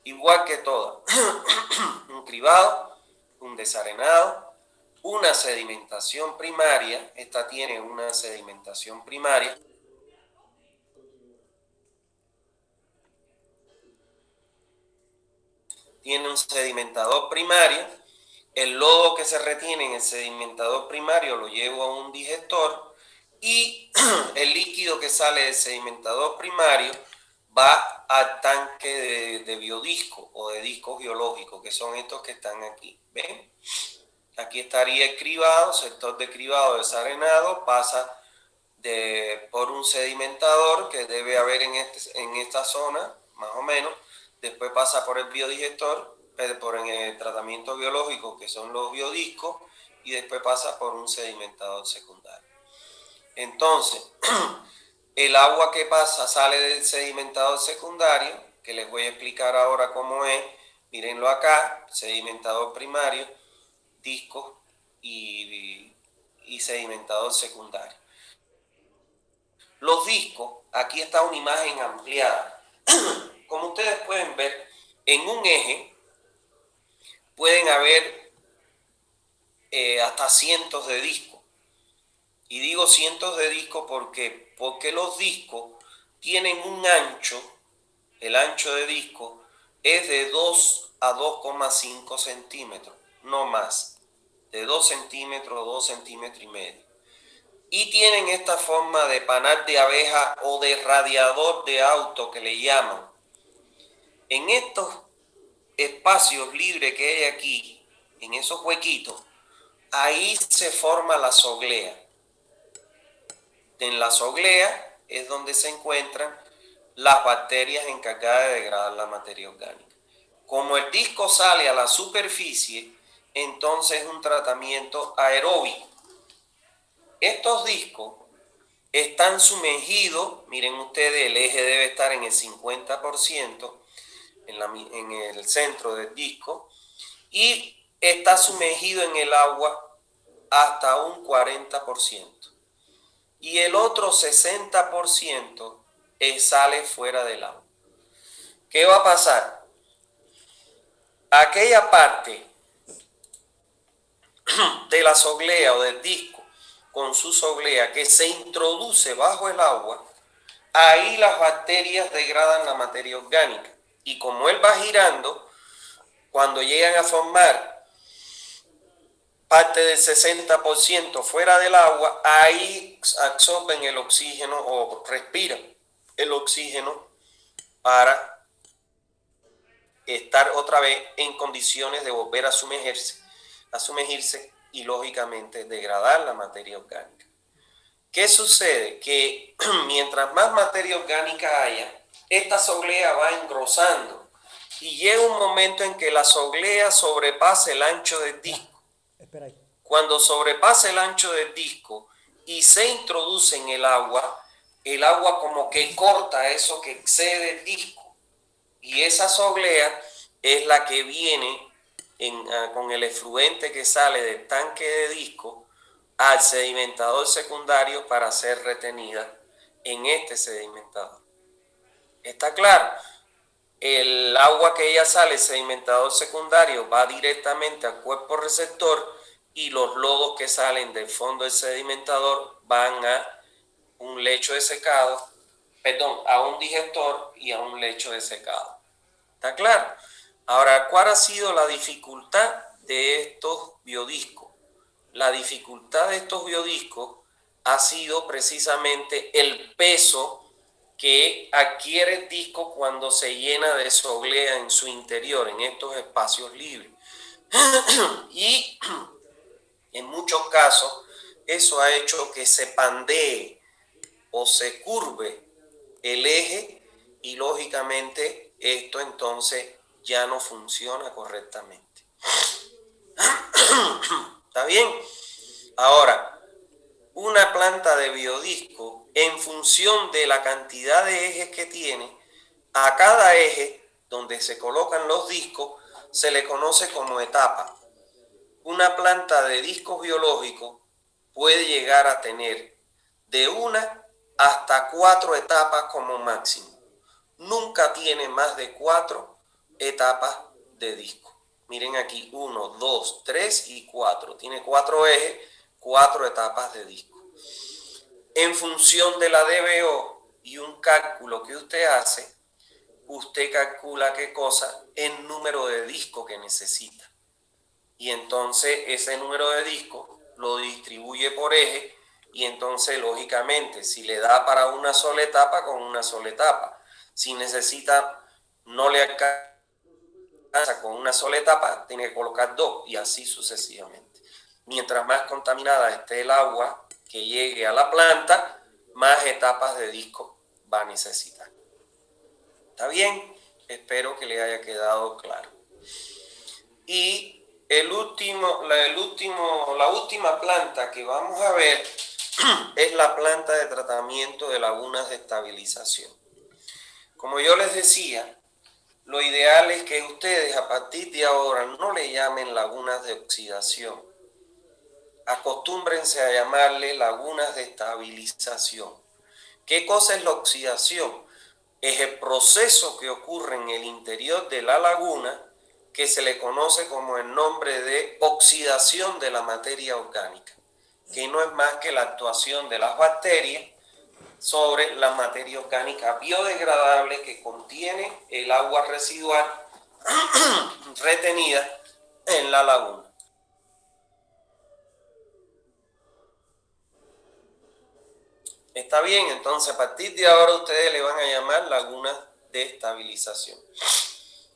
Igual que todas, un cribado, un desarenado, una sedimentación primaria, esta tiene una sedimentación primaria, tiene un sedimentador primario, el lodo que se retiene en el sedimentador primario lo llevo a un digestor y el líquido que sale del sedimentador primario va al tanque de biodisco o de discos biológicos, que son estos que están aquí. ¿Ven? Aquí estaría el cribado, sector de cribado desarenado, pasa por un sedimentador que debe haber en esta zona, más o menos. Después pasa por el biodigestor, por el tratamiento biológico, que son los biodiscos, y después pasa por un sedimentador secundario. Entonces, el agua que pasa sale del sedimentador secundario, que les voy a explicar ahora cómo es. Mírenlo acá, sedimentador primario, disco y sedimentador secundario. Los discos, aquí está una imagen ampliada. Como ustedes pueden ver, en un eje pueden haber hasta cientos de discos. Y digo cientos de discos porque los discos tienen un ancho, el ancho de disco es de 2 a 2,5 centímetros, no más, de 2 centímetros, 2 centímetros y medio. Y tienen esta forma de panal de abeja o de radiador de auto que le llaman. En estos espacios libres que hay aquí, en esos huequitos, ahí se forma la soglea. En la soglea es donde se encuentran las bacterias encargadas de degradar la materia orgánica. Como el disco sale a la superficie, entonces es un tratamiento aeróbico. Estos discos están sumergidos, miren ustedes, el eje debe estar en el 50%, en el centro del disco, y está sumergido en el agua hasta un 40%. Y el otro 60% sale fuera del agua. ¿Qué va a pasar? Aquella parte de la soglea o del disco con su soglea que se introduce bajo el agua, ahí las bacterias degradan la materia orgánica. Y como él va girando, cuando llegan a formar parte del 60% fuera del agua, ahí absorben el oxígeno o respiran el oxígeno para estar otra vez en condiciones de volver a sumergirse y lógicamente degradar la materia orgánica. ¿Qué sucede? Que mientras más materia orgánica haya, esta soglea va engrosando y llega un momento en que la soglea sobrepasa el ancho del disco. Cuando sobrepasa el ancho del disco y se introduce en el agua como que corta eso que excede el disco. Y esa soglea es la que viene con el efluente que sale del tanque de disco al sedimentador secundario para ser retenida en este sedimentador. ¿Está claro? El agua que ya sale, el sedimentador secundario, va directamente al cuerpo receptor y los lodos que salen del fondo del sedimentador van a un lecho de secado, a un digestor y a un lecho de secado. ¿Está claro? Ahora, ¿cuál ha sido la dificultad de estos biodiscos? La dificultad de estos biodiscos ha sido precisamente el peso que adquiere el disco cuando se llena de soglea en su interior, en estos espacios libres. Y en muchos casos eso ha hecho que se pandee o se curve el eje y lógicamente esto entonces ya no funciona correctamente. ¿Está bien? Ahora, una planta de biodisco, en función de la cantidad de ejes que tiene, a cada eje donde se colocan los discos se le conoce como etapa. Una planta de discos biológicos puede llegar a tener de 1 hasta 4 etapas como máximo. Nunca tiene más de 4 etapas de disco. Miren aquí, 1, 2, 3 y 4. Tiene 4 ejes, 4 etapas de disco. En función de la DBO y un cálculo que usted hace, usted calcula qué cosa, el número de discos que necesita. Y entonces ese número de discos lo distribuye por eje y entonces lógicamente si le da para una sola etapa, con una sola etapa. Si necesita, no le alcanza con una sola etapa, tiene que colocar 2 y así sucesivamente. Mientras más contaminada esté el agua que llegue a la planta, más etapas de disco va a necesitar. ¿Está bien? Espero que le haya quedado claro. Y la última planta que vamos a ver es la planta de tratamiento de lagunas de estabilización. Como yo les decía, lo ideal es que ustedes a partir de ahora no le llamen lagunas de oxidación. Acostúmbrense a llamarle lagunas de estabilización. ¿Qué cosa es la oxidación? Es el proceso que ocurre en el interior de la laguna que se le conoce como el nombre de oxidación de la materia orgánica, que no es más que la actuación de las bacterias sobre la materia orgánica biodegradable que contiene el agua residual retenida en la laguna. Está bien, entonces a partir de ahora ustedes le van a llamar lagunas de estabilización.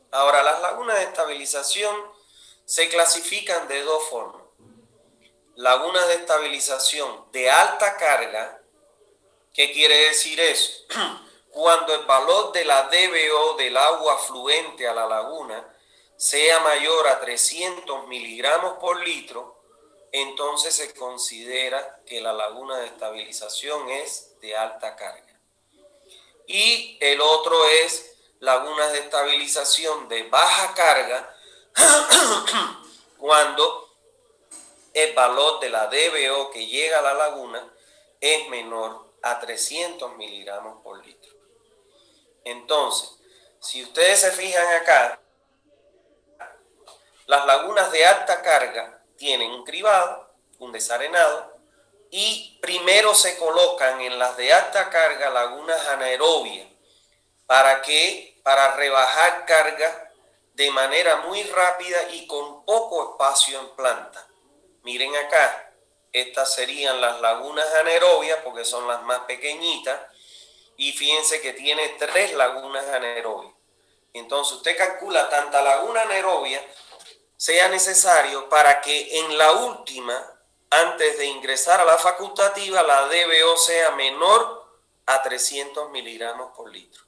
Ahora, las lagunas de estabilización se clasifican de dos formas. Lagunas de estabilización de alta carga. ¿Qué quiere decir eso? Cuando el valor de la DBO del agua afluente a la laguna sea mayor a 300 miligramos por litro, entonces se considera que la laguna de estabilización es de alta carga. Y el otro es lagunas de estabilización de baja carga, cuando el valor de la DBO que llega a la laguna es menor a 300 miligramos por litro. Entonces, si ustedes se fijan acá, las lagunas de alta carga tienen un cribado, un desarenado, y primero se colocan en las de alta carga lagunas anaerobias. ¿Para qué? Para rebajar carga de manera muy rápida y con poco espacio en planta. Miren acá, estas serían las lagunas anaerobias porque son las más pequeñitas, y fíjense que tiene 3 lagunas anaerobias. Entonces usted calcula tanta laguna anaerobia sea necesario para que en la última, antes de ingresar a la facultativa, la DBO sea menor a 300 miligramos por litro.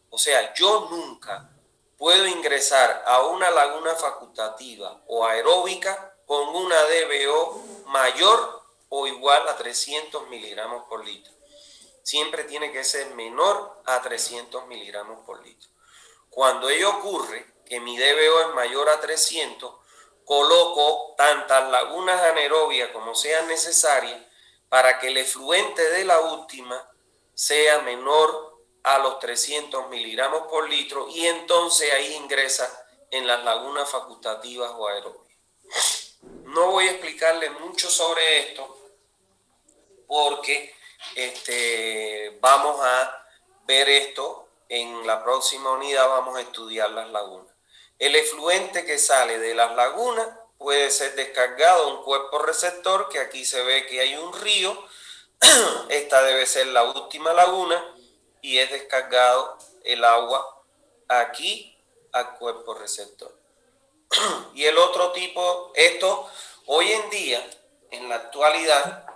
O sea, yo nunca puedo ingresar a una laguna facultativa o aeróbica con una DBO mayor o igual a 300 miligramos por litro. Siempre tiene que ser menor a 300 miligramos por litro. Cuando ello ocurre, que mi DBO es mayor a 300, coloco tantas lagunas anaerobias como sean necesarias para que el efluente de la última sea menor a los 300 miligramos por litro, y entonces ahí ingresa en las lagunas facultativas o aerobias. No voy a explicarles mucho sobre esto porque vamos a ver esto en la próxima unidad. Vamos a estudiar las lagunas. El efluente que sale de las lagunas puede ser descargado a un cuerpo receptor, que aquí se ve que hay un río. Esta debe ser la última laguna y es descargado el agua aquí al cuerpo receptor. Y el otro tipo, esto hoy en día, en la actualidad,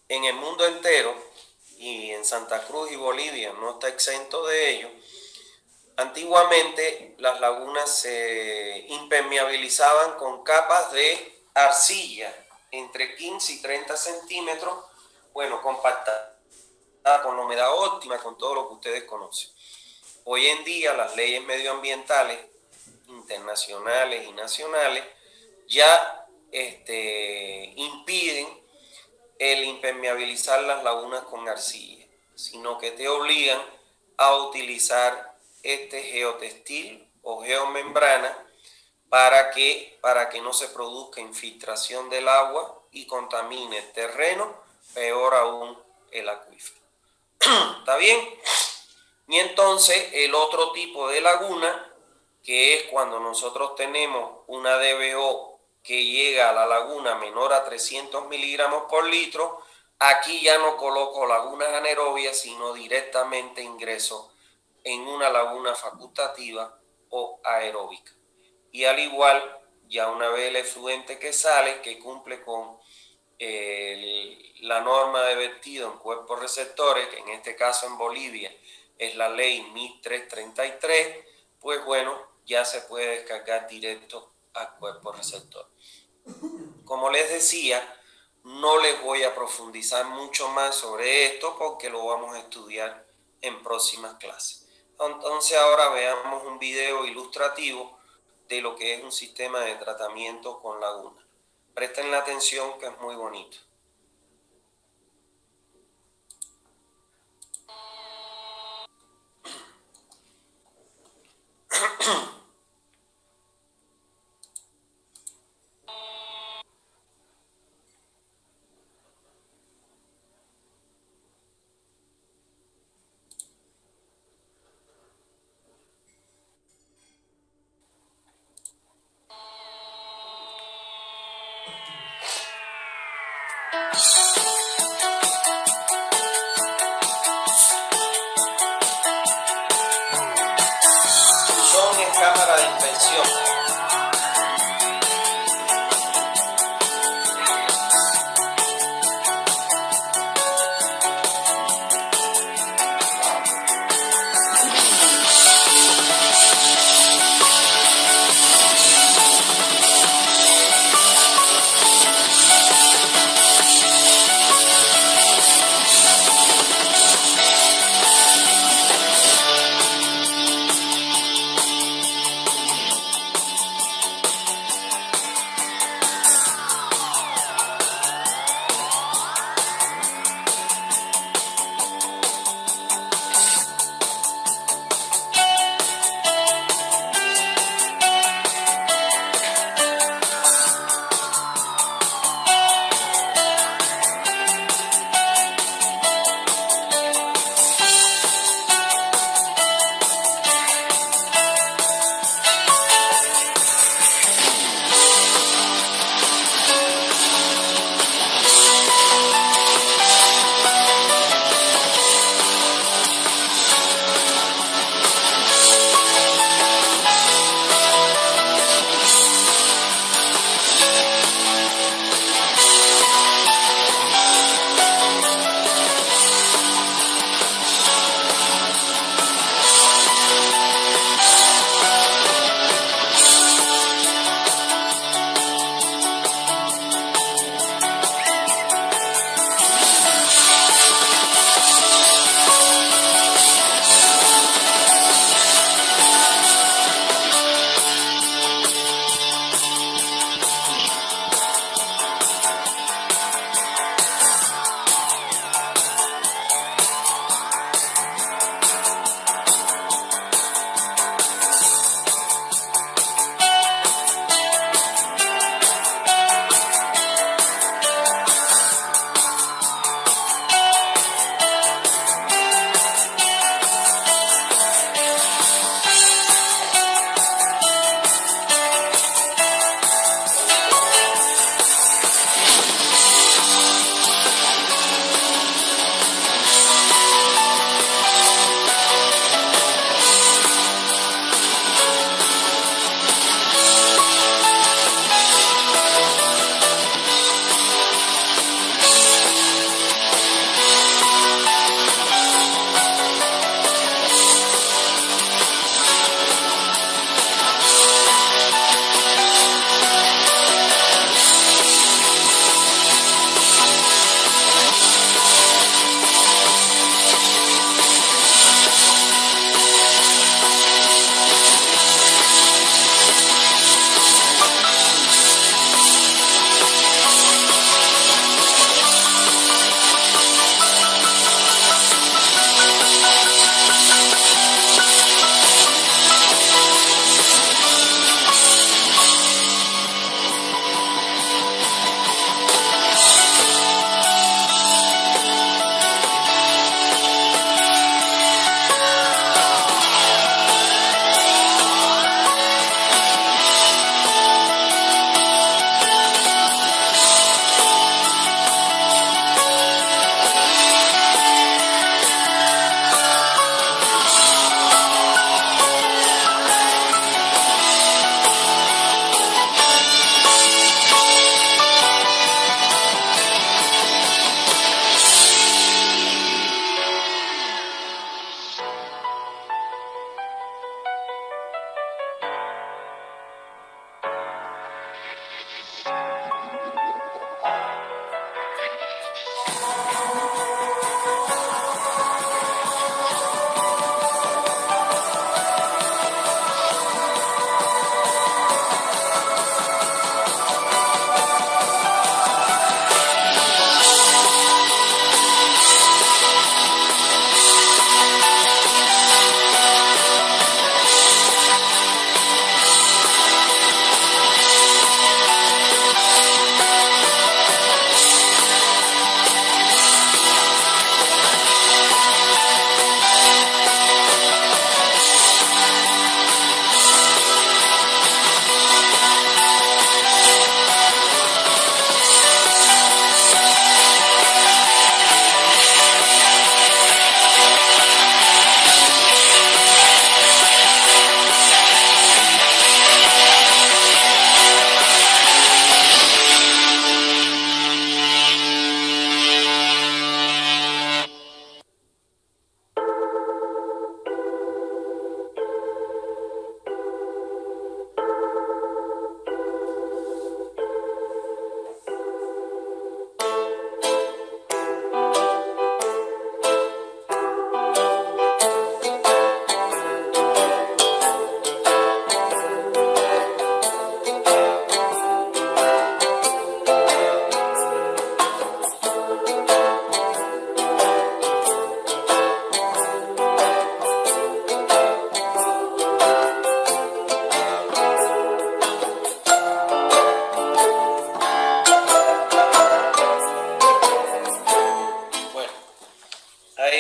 en el mundo entero y en Santa Cruz y Bolivia no está exento de ello. Antiguamente las lagunas se impermeabilizaban con capas de arcilla entre 15 y 30 centímetros, bueno, compactada con la humedad óptima, con todo lo que ustedes conocen. Hoy en día las leyes medioambientales internacionales y nacionales ya impiden el impermeabilizar las lagunas con arcilla, sino que te obligan a utilizar este geotextil o geomembrana para que no se produzca infiltración del agua y contamine el terreno, peor aún el acuífero. ¿Está bien? Y entonces el otro tipo de laguna, que es cuando nosotros tenemos una DBO que llega a la laguna menor a 300 miligramos por litro, aquí ya no coloco lagunas anaerobias, sino directamente ingreso en una laguna facultativa o aeróbica. Y al igual, ya una vez el efluente que sale, que cumple con la norma de vertido en cuerpos receptores, que en este caso en Bolivia es la ley 1333, pues bueno, ya se puede descargar directo al cuerpo receptor. Como les decía, no les voy a profundizar mucho más sobre esto porque lo vamos a estudiar en próximas clases. Entonces ahora veamos un video ilustrativo de lo que es un sistema de tratamiento con laguna. Presten la atención, que es muy bonito. cámara de inspección.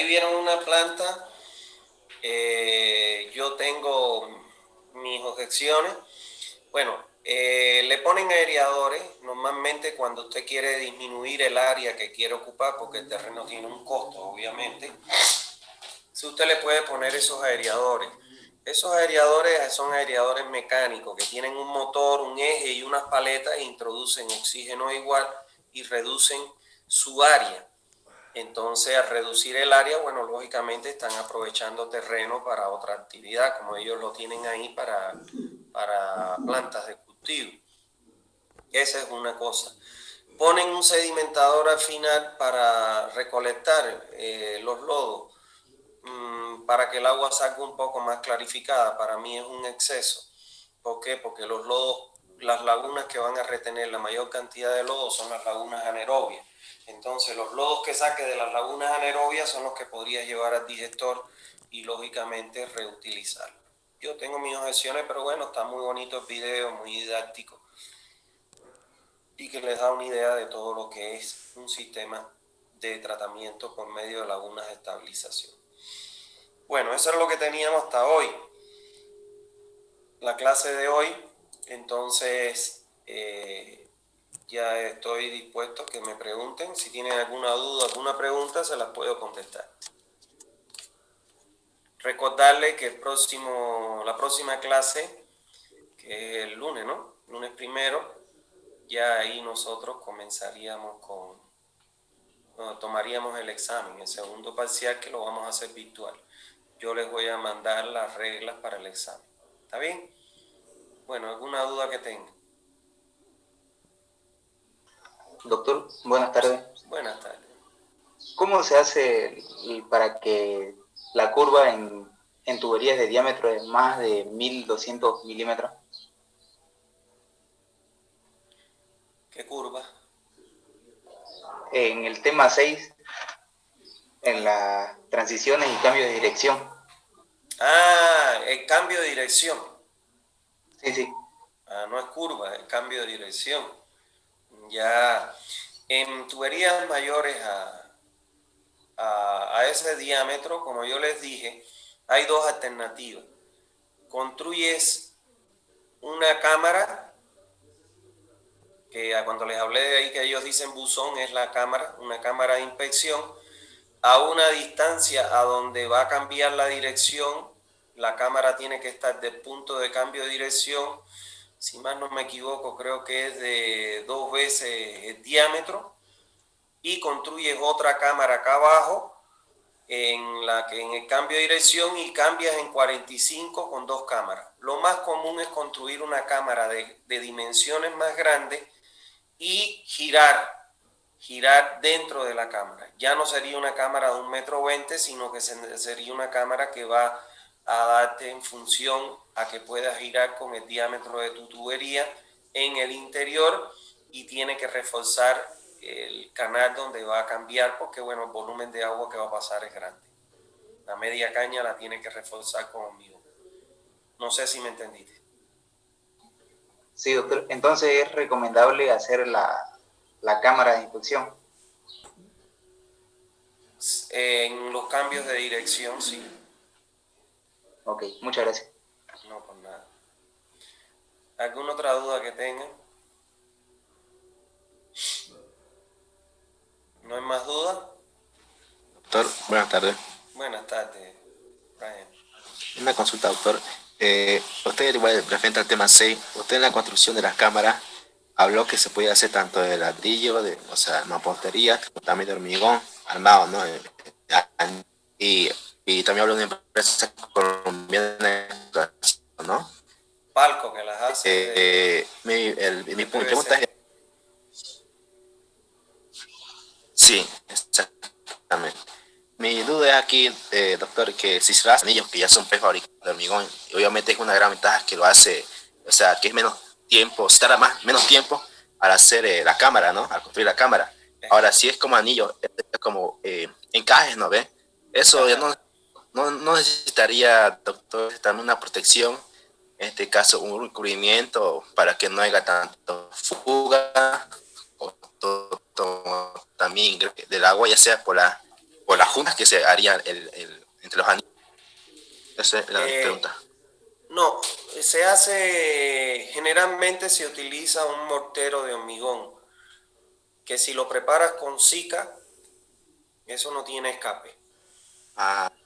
ahí vieron una planta. Yo tengo mis objeciones. Bueno, le ponen aereadores normalmente cuando usted quiere disminuir el área que quiere ocupar, porque el terreno tiene un costo, obviamente. Si usted le puede poner esos aereadores. Esos aereadores son aereadores mecánicos que tienen un motor, un eje y unas paletas e introducen oxígeno igual y reducen su área. Entonces, al reducir el área, bueno, lógicamente están aprovechando terreno para otra actividad, como ellos lo tienen ahí para plantas de cultivo. Esa es una cosa. Ponen un sedimentador al final para recolectar los lodos, para que el agua salga un poco más clarificada. Para mí es un exceso. ¿Por qué? Porque los lodos, las lagunas que van a retener la mayor cantidad de lodos son las lagunas anaerobias. Entonces, los lodos que saque de las lagunas anaerobias son los que podría llevar al digestor y, lógicamente, reutilizar. Yo tengo mis objeciones, pero bueno, está muy bonito el video, muy didáctico y que les da una idea de todo lo que es un sistema de tratamiento por medio de lagunas de estabilización. Bueno, eso es lo que teníamos hasta hoy. La clase de hoy, entonces ya estoy dispuesto a que me pregunten. Si tienen alguna duda, alguna pregunta, se las puedo contestar. Recordarles que la próxima clase, que es el lunes, ¿no? Lunes primero, ya ahí nosotros comenzaríamos tomaríamos el examen, el segundo parcial, que lo vamos a hacer virtual. Yo les voy a mandar las reglas para el examen. ¿Está bien? Bueno, ¿alguna duda que tengan? Doctor, buenas tardes. Buenas tardes. ¿Cómo se hace para que la curva en tuberías de diámetro de más de 1200 milímetros? ¿Qué curva? En el tema 6, en las transiciones y cambios de dirección. Ah, el cambio de dirección. Sí, sí. Ah, no es curva, es cambio de dirección. Ya en tuberías mayores a ese diámetro, como yo les dije, hay dos alternativas. Construyes una cámara, que cuando les hablé de ahí que ellos dicen buzón, es la cámara, una cámara de inspección, a una distancia a donde va a cambiar la dirección. La cámara tiene que estar del punto de cambio de dirección, si más no me equivoco, creo que es de 2 veces el diámetro, y construyes otra cámara acá abajo en el cambio de dirección, y cambias en 45 con dos cámaras. Lo más común es construir una cámara de dimensiones más grandes y girar dentro de la cámara. Ya no sería una cámara de 1,20 m, sino que sería una cámara que va a darte en función a que puedas girar con el diámetro de tu tubería en el interior, y tiene que reforzar el canal donde va a cambiar, porque bueno, el volumen de agua que va a pasar es grande. La media caña la tiene que reforzar con hormigón. No sé si me entendiste. Sí, doctor. Entonces es recomendable hacer la cámara de inspección. En los cambios de dirección, sí. Ok, muchas gracias. No, por nada. ¿Alguna otra duda que tengan? ¿No hay más dudas? Doctor, buenas tardes. Buenas tardes, Brian. Una consulta, doctor. Usted, igual, referente al tema 6, usted en la construcción de las cámaras habló que se podía hacer tanto de ladrillo, o sea, mampostería, como también de hormigón armado, ¿no? Y también habló de una empresa colombiana, ¿no? Palco que las hace Mi pregunta es... Sí, exactamente. Mi duda es aquí, doctor, que si se hacen anillos que ya son prefabricados de hormigón, y obviamente es una gran ventaja que lo hace, o sea, que es menos tiempo, se tarda menos tiempo al hacer la cámara, ¿no? Al construir la cámara. Ahora, si es como anillo, es como encajes, ¿no ve? Eso ya no necesitaría, doctor, también una protección, en este caso un recubrimiento para que no haya tanto fuga, o también del agua, ya sea por la o las juntas que se harían entre los anillos. Esa es la pregunta. No, generalmente se utiliza un mortero de hormigón, que si lo preparas con Sika, eso no tiene escape.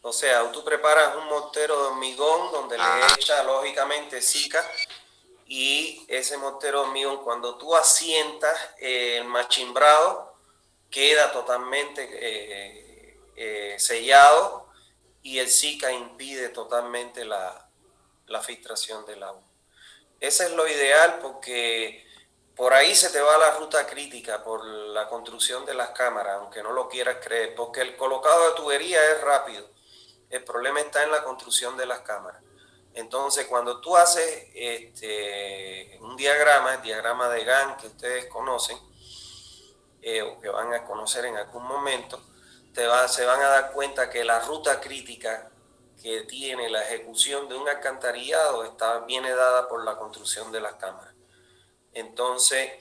O sea, tú preparas un mortero de hormigón donde le echas lógicamente Sika, y ese mortero de hormigón, cuando tú asientas el machimbrado, queda totalmente sellado, y el Sika impide totalmente la filtración del agua. Ese es lo ideal, porque por ahí se te va la ruta crítica por la construcción de las cámaras, aunque no lo quieras creer, porque el colocado de tubería es rápido. El problema está en la construcción de las cámaras. Entonces, cuando tú haces un diagrama, el diagrama de Gantt que ustedes conocen, o que van a conocer en algún momento, se van a dar cuenta que la ruta crítica que tiene la ejecución de un alcantarillado viene dada por la construcción de las cámaras. Entonces,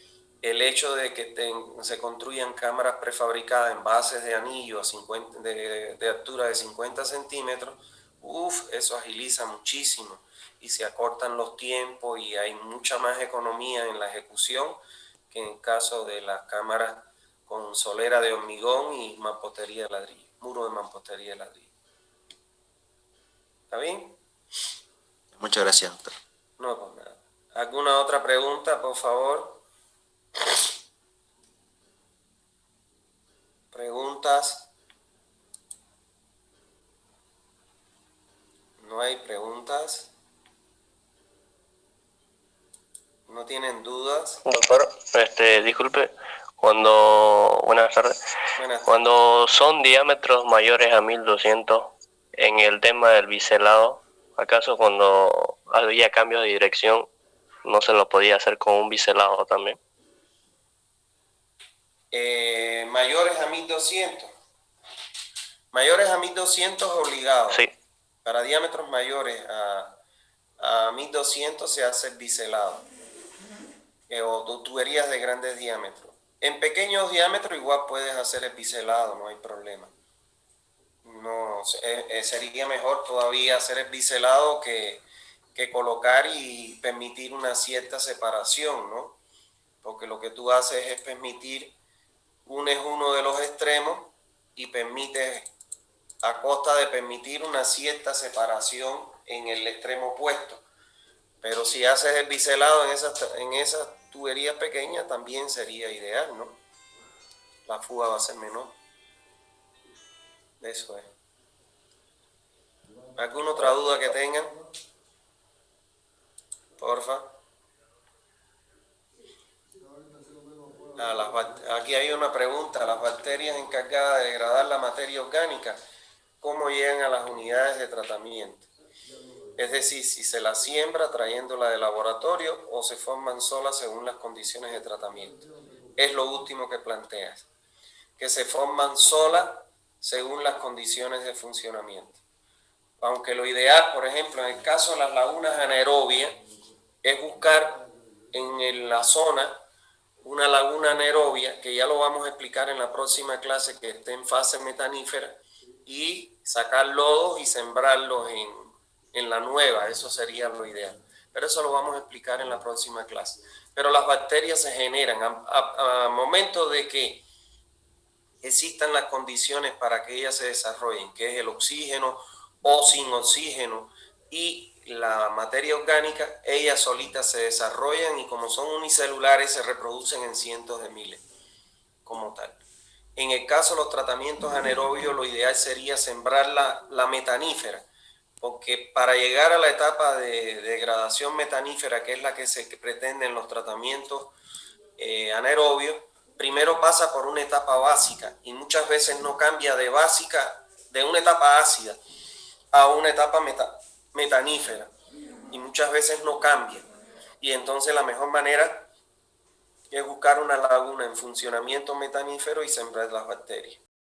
el hecho de que se construyan cámaras prefabricadas en bases de anillo de altura de 50 centímetros, eso agiliza muchísimo y se acortan los tiempos, y hay mucha más economía en la ejecución que en el caso de las cámaras con solera de hormigón y mampostería de ladrillo, muro de mampostería de ladrillo. ¿Está bien? Muchas gracias, doctor. No, pues nada. ¿Alguna otra pregunta, por favor? ¿Preguntas? ¿No hay preguntas? ¿No tienen dudas? Doctor, disculpe, buenas tardes. Cuando son diámetros mayores a 1200 en el tema del biselado, ¿acaso cuando había cambio de dirección no se lo podía hacer con un biselado también? Mayores a 1200. Mayores a 1200 obligados. Sí. Para diámetros mayores a 1200 se hace el biselado. O tuberías de grandes diámetros. En pequeños diámetros igual puedes hacer el biselado, no hay problema. No, sería mejor todavía hacer el biselado que colocar y permitir una cierta separación, ¿no? Porque lo que tú haces es unes uno de los extremos y permites, a costa de permitir una cierta separación en el extremo opuesto. Pero si haces el biselado en esas tuberías pequeñas, también sería ideal, ¿no? La fuga va a ser menor. Eso es. ¿Alguna otra duda que tengan? Porfa. Aquí hay una pregunta. Las bacterias encargadas de degradar la materia orgánica, ¿cómo llegan a las unidades de tratamiento? Es decir, si se las siembra trayéndola de laboratorio o se forman solas según las condiciones de tratamiento. Es lo último que planteas, que se forman solas según las condiciones de funcionamiento. Aunque lo ideal, por ejemplo, en el caso de las lagunas anaerobias, es buscar en la zona una laguna anaerobia, que ya lo vamos a explicar en la próxima clase, que esté en fase metanífera, y sacar lodos y sembrarlos en la nueva. Eso sería lo ideal. Pero eso lo vamos a explicar en la próxima clase. Pero las bacterias se generan a momento de que existan las condiciones para que ellas se desarrollen, que es el oxígeno o sin oxígeno y la materia orgánica. Ellas solitas se desarrollan y como son unicelulares se reproducen en cientos de miles como tal. En el caso de los tratamientos anaerobios, lo ideal sería sembrar la metanífera, porque para llegar a la etapa de degradación metanífera, que es la que se pretende en los tratamientos anaerobios, primero pasa por una etapa básica y muchas veces no cambia de básica, de una etapa ácida a una etapa metanífera, y muchas veces no cambia. Y entonces la mejor manera es buscar una laguna en funcionamiento metanífero y sembrar las bacterias.